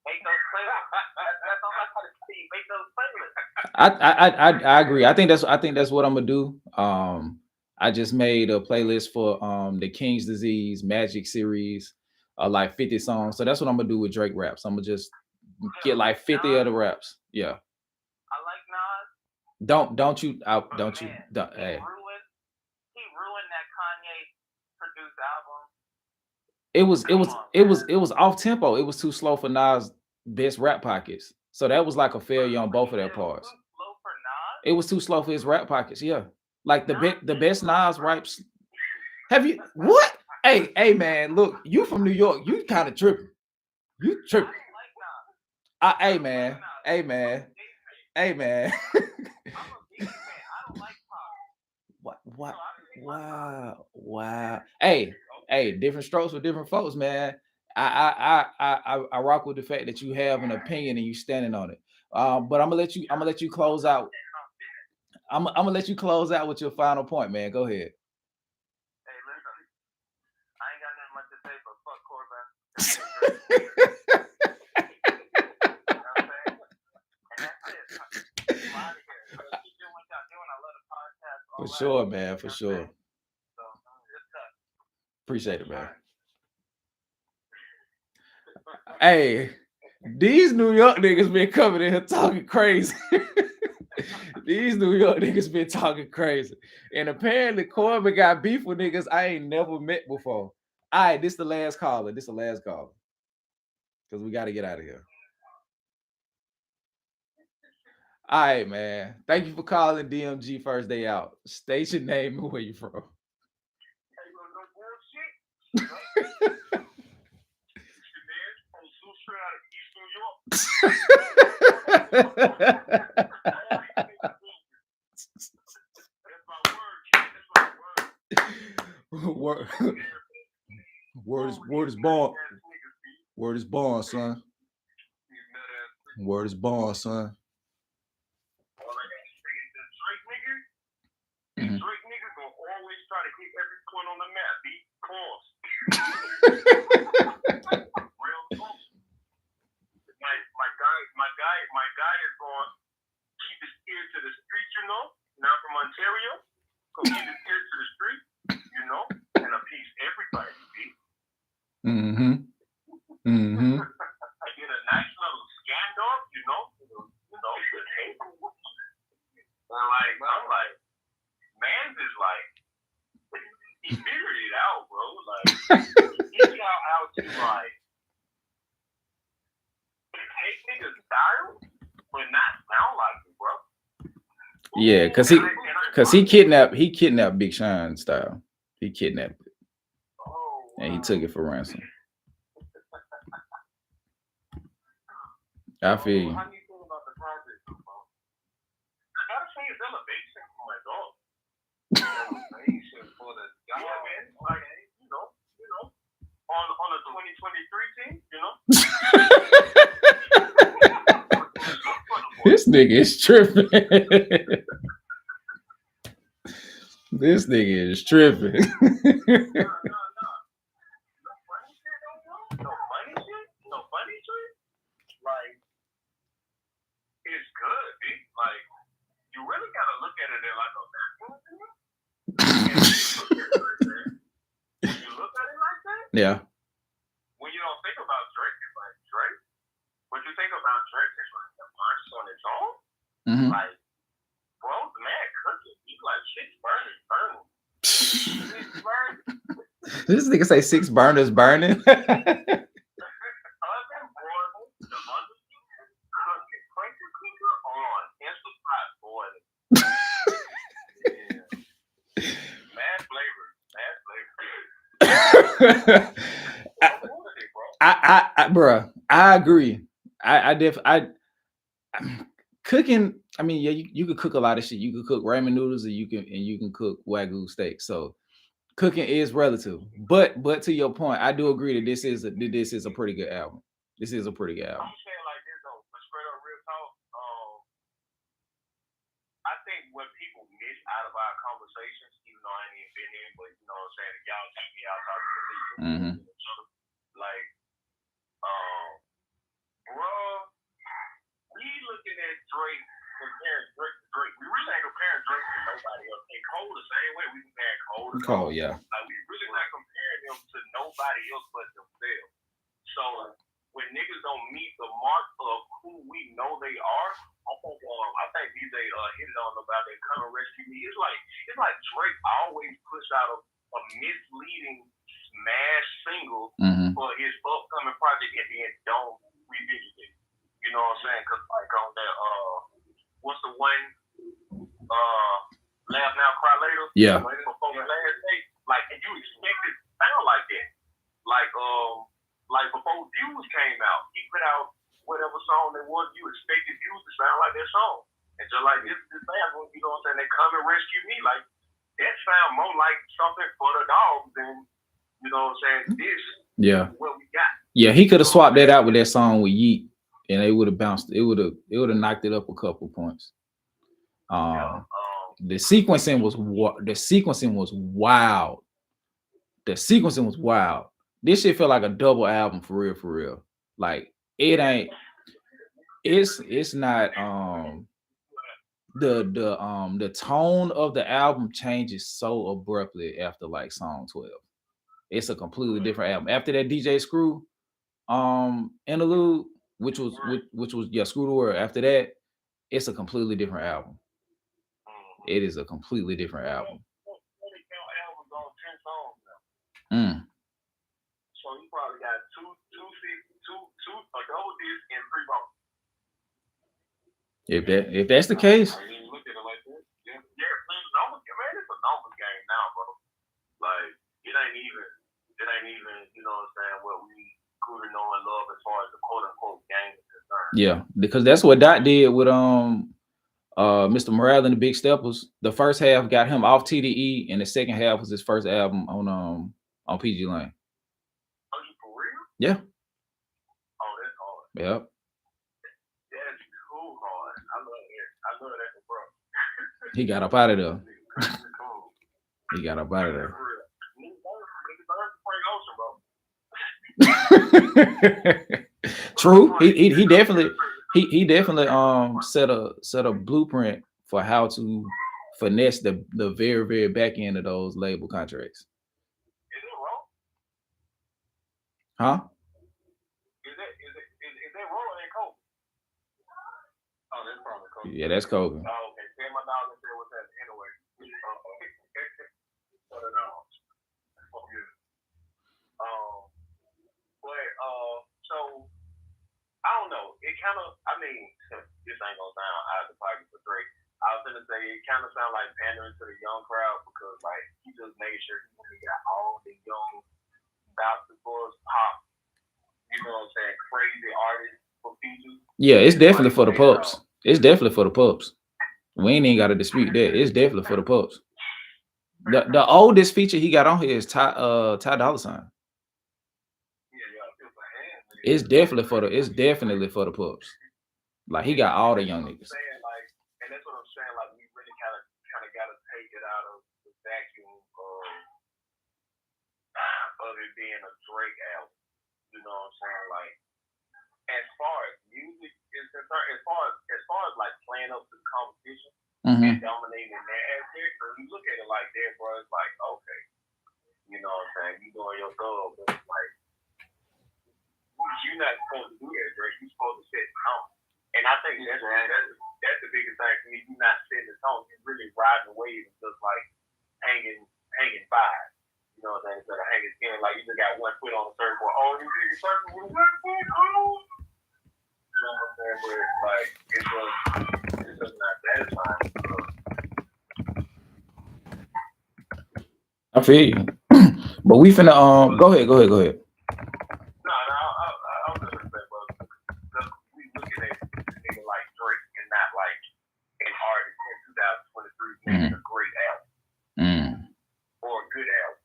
Make those playlists. That's all I gotta see. Make those playlists. I agree. I think that's what I'm gonna do. I just made a playlist for the King's Disease Magic series, like 50 songs. So that's what I'm gonna do with Drake raps. I'm gonna just get like 50 of the raps. Yeah. I like Nas. Don't you Hey. He ruined that Kanye produced album. It was off tempo. It was too slow for Nas' best rap pockets. So that was like a failure on both of their parts. Slow for Nas? It was too slow for his rap pockets. Yeah. Like the best Nas raps. Have you what? Hey man, look, you from New York, you kind of tripping. You tripping. Hey man. I'm a big fan. I don't like pop. Wow. Hey, different strokes for different folks, man. I rock with the fact that you have an opinion and you standing on it. But I'm gonna let you close out. I'm gonna let you close out with your final point, man. Go ahead. Hey, listen, I ain't got nothing much to say, but fuck Corbin. You know what I'm saying? And that's it. I'm out of here. Keep doing what y'all doing. I love the podcast. For sure, man. For sure. So, it's tough. Appreciate it, man. Hey, these New York niggas been coming in here talking crazy. These New York niggas been talking crazy. And apparently Corbin got beef with niggas I ain't never met before. All right, this the last caller. Because we got to get out of here. All right, man. Thank you for calling DMG First Day Out. State your name and where you from. Word, word is born. Word is born, son. Word is born, son. Drake niggas gonna always try to hit every point on the map. Be close. Real close. My guy is going to keep his ear to the street, you know. Now from Ontario, go keep his ear to the street, you know, and appease everybody. Mm-hmm. Mm-hmm. I get a nice little scandal, you know, the table. And I'm like, man's is like, he figured it out, bro. Like, he's out to like take niggas style, but not sound like it, bro. Yeah, cause he kidnapped Big Sean style. He kidnapped it. Oh, wow. And he took it for ransom. I feel you. How do you feel about the project, bro? I gotta say it's elevation for my dog. Elevation for the guy, man. Like, you know, on a 2023 team, you know. This nigga is tripping. This nigga is tripping. No funny shit. Like, it's good, dude. Like, you really gotta look at it like a natural thing. You look at it like that. Yeah. When you don't think about Drake, it's like Drake. What you think about Drake is like the artist on its own. Mm-hmm. Like, bro, the man cooking. He's like shit's burning. This nigga say 6 burners burning. Bruh, I agree. Cooking. I mean, yeah, you could cook a lot of shit. You could cook ramen noodles, and you can cook Wagyu steak. So cooking is relative. But to your point, I do agree that this is a pretty good album. This is a pretty good album. I'm saying like this though, but straight up real talk. I think what people miss out of our conversations, even though I ain't even been in, but you know what I'm saying, y'all keep me out talking to me. Mm-hmm. Like, bro, we looking at Drake, comparing Drake to Drake. We really ain't comparing Drake to nobody else. And Cole the same way we comparing Cole to Cole. Yeah. Like, we really not comparing them to nobody else but themselves. So when niggas don't meet the mark of who we know they are, I think DJ hit it on about that Come and Rescue Me. It's like Drake always puts out a misleading smash single for his upcoming project and then don't revisit it. You know what I'm saying? Cause like on that what's the one Laugh Now Cry Later? Yeah. Before the last day, like, and you expect it to sound like that. Like before Views came out, he put out whatever song they was, you expected Views to sound like that song. And just like this album, you know what I'm saying, they Come and Rescue Me, like that sound more like something for the dogs than, you know what I'm saying, this is what we got. Yeah, he could have swapped that out with that song with Yeet, and it would have bounced, it would have knocked it up a couple points. The sequencing was wild. The sequencing was wild. This shit felt like a double album for real. Like it ain't. It's not. The tone of the album changes so abruptly after like song 12. It's a completely different album. After that DJ Screw interlude, which was Screw the World. After that, it's a completely different album. It is a completely different album. So he probably got two a double disc and 3 bonus. If that's the case. I didn't look at it like that. Yeah, man, it's a numbers game now, bro. Like it ain't even, you know what I'm saying, what we grew to know and love as far as the quote unquote game is concerned. Yeah, because that's what Dot did with Mr. Morale and the Big Steppers. The first half got him off TDE, and the second half was his first album on PG Lane. Are you for real? Yeah. Oh, that's hard. Yep. That's cool hard. I love it. I love that for bro. He got up out of there. Cool. He got up out of there. True. He definitely set a blueprint for how to finesse the very, very back end of those label contracts. Is it wrong? Huh? Is that wrong and Kobe? Oh, that's probably Kobe. Yeah, that's Kobe. Oh, okay. Say my dog and say what's that anyway. So I don't know. It kind of, I mean, this ain't gonna sound out of the pocket for Drake. I was gonna say it kind of sound like pandering to the young crowd because like he just made sure he got all the young basketballs pop. You know what I'm saying? Crazy artists for features. Yeah, it's definitely for the pups. It's definitely for the pups. We ain't even got to dispute that. It's definitely for the pups. The oldest feature he got on here is Ty Dolla $ign. It's definitely for the pups. Like he got all the young niggas. And that's what I'm saying. Like we really kind of got to take it out of the vacuum of it being a Drake album. You know what I'm saying? Like as far as music is concerned, as far as like playing up to the competition and dominating in that aspect, when you look at it like that, bro, it's like okay, you know what I'm saying? You doing your thug, but it's like. You're not supposed to do that, Drake. You're supposed to set the tone. And I think that's the biggest thing for me. You're not setting the tone. You're really riding the wave and just like hanging by. You know what I'm saying? Instead of hanging 10, like you just got one foot on the surfboard. Oh, you did the surfboard with one foot. Oh. You know what I'm saying? But it's like, it's just not satisfying. I feel you. But we finna, go ahead. A great album or a good album.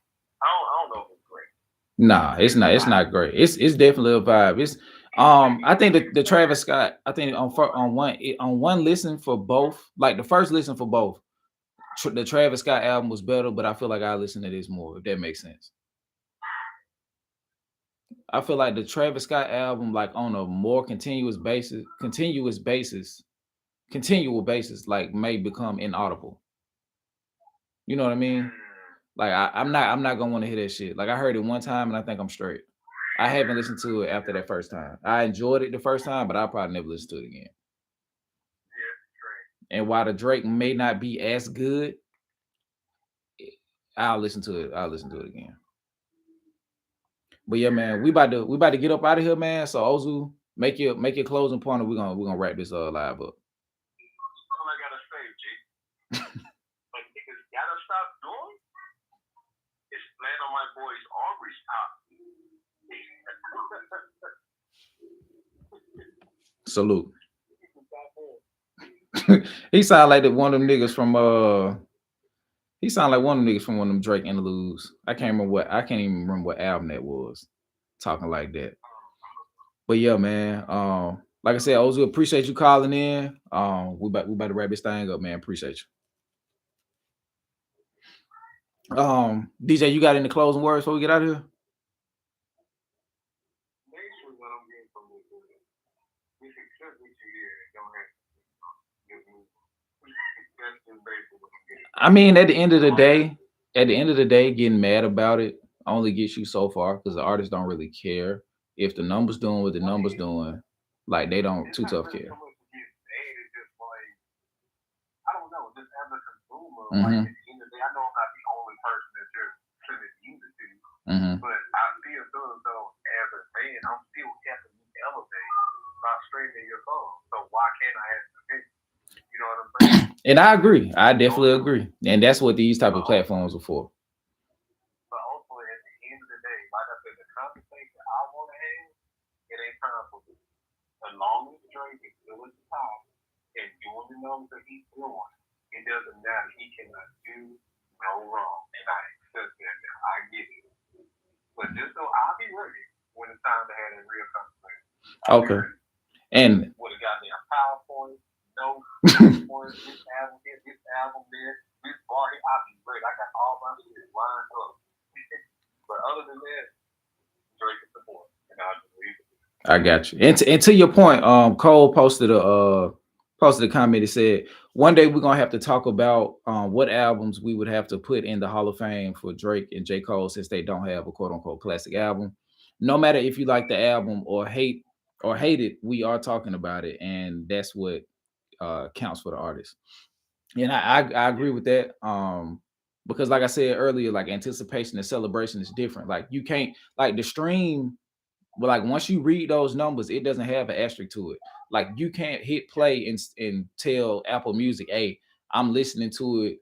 I don't know if it's great. Nah, it's not great. It's definitely a vibe. It's I think the Travis Scott. I think on one listen for both, like the first listen for both, the Travis Scott album was better, but I feel like I listen to this more, if that makes sense. I feel like the Travis Scott album, like on a more continual basis, like may become inaudible. You know what I mean? Like I'm not gonna want to hear that shit. Like I heard it one time and I think I'm straight. I haven't listened to it after that first time. I enjoyed it the first time, but I'll probably never listen to it again. Yeah, and while the Drake may not be as good, I'll listen to it. I'll listen to it again. But yeah, man, we about to get up out of here, man. So Ozu, make your closing point, and we're gonna wrap this live up. All I gotta say, G. But niggas gotta stop doing is playing on my boy's Aubrey's top. Salute. He sound like one of them niggas from he sound like one of them niggas from one of them Drake interludes. I can't even remember what album that was. Talking like that. But yeah, man. Like I said, Ozu, appreciate you calling in. We about to wrap this thing up, man. Appreciate you. DJ, you got any closing words before we get out of here? I mean, at the end of the day, getting mad about it only gets you so far because the artists don't really care if the numbers doing what the numbers doing. Like they don't too tough care. I don't know, just as a consumer, like at the end of the day, I know I'm not the only person that just shouldn't use it to, but I still feel as though as a fan, I'm still having to elevate by streaming your phone. So why can't I have an opinion? You know what I'm saying? And I agree. I definitely agree. And that's what these type of platforms are for. But ultimately, at the end of the day, like I said, the conversation I want to have, it ain't time for me. as long as Drake is still at the top and doing the numbers that he's doing, it doesn't matter. He cannot do no wrong, and I accept that now. I get it. But just so I'll be ready when it's time to have a real conversation. Okay. And would have got me a PowerPoint, no points, this album here, this album there, this bar here. I'll be ready. I got all my shit lined up. But other than that, Drake is the boy, and I'll just leave it. I got you. And to your point, Cole posted a comment. He said, one day we're gonna have to talk about what albums we would have to put in the Hall of Fame for Drake and J. Cole, since they don't have a quote unquote classic album. No matter if you like the album or hate it, we are talking about it, and that's what counts for the artist. And I agree with that. Because like I said earlier, like anticipation and celebration is different. Like you can't, like the stream, but like once you read those numbers, it doesn't have an asterisk to it. Like you can't hit play and tell Apple Music, hey, I'm listening to it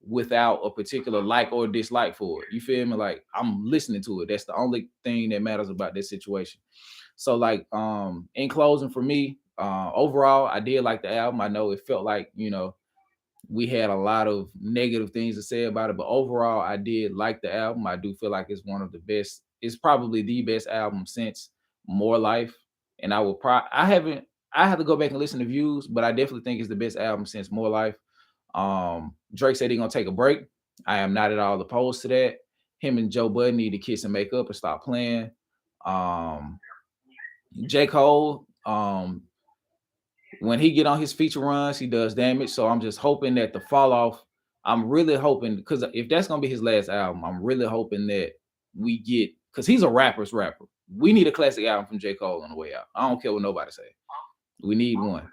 without a particular like or dislike for it. You feel me? Like I'm listening to it. That's the only thing that matters about this situation. So like in closing for me, overall, I did like the album. I know it felt like, you know, we had a lot of negative things to say about it, but overall, I did like the album. I do feel like it's one of the best. It's probably the best album since More Life. And I will I have to go back and listen to views, but I definitely think it's the best album since More Life. Drake said he's gonna take a break. I am not at all opposed to that. Him and Joe Budden need to kiss and make up and stop playing. J. Cole, when he get on his feature runs, he does damage. So I'm just hoping that the fall off, I'm really hoping, because if that's gonna be his last album, I'm really hoping that we get, because he's a rapper's rapper. We need a classic album from J. Cole on the way out. I don't care what nobody say. We need one.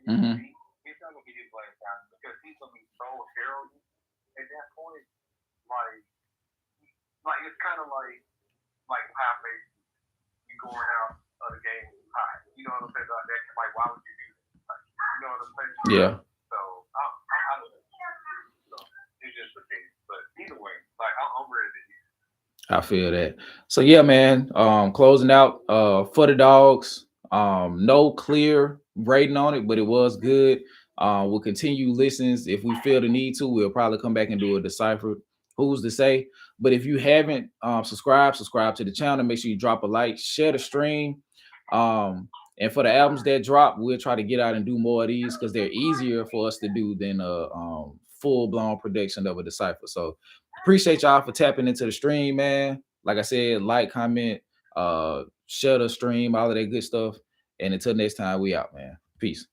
Mm-hmm. He's not gonna be his last time because he's gonna be so heralded at that point. Like it's kind of like how you going out of the game with high. You know what I'm saying? Like that, like why would you do that? Like, you know what I'm saying? Yeah. So I don't know. So it's just the thing. But either way, like I'm ready to hear. I feel that. So yeah, man. Closing out for the dogs. No clear rating on it, but it was good. We'll continue listens. If we feel the need to, we'll probably come back and do a decipher. Who's to say? But if you haven't subscribe to the channel. Make sure you drop a like, share the stream. And for the albums that drop, we'll try to get out and do more of these because they're easier for us to do than a full-blown production of a decipher. So appreciate y'all for tapping into the stream, man. Like I said, like, comment, share the stream, all of that good stuff. And until next time, we out, man. Peace.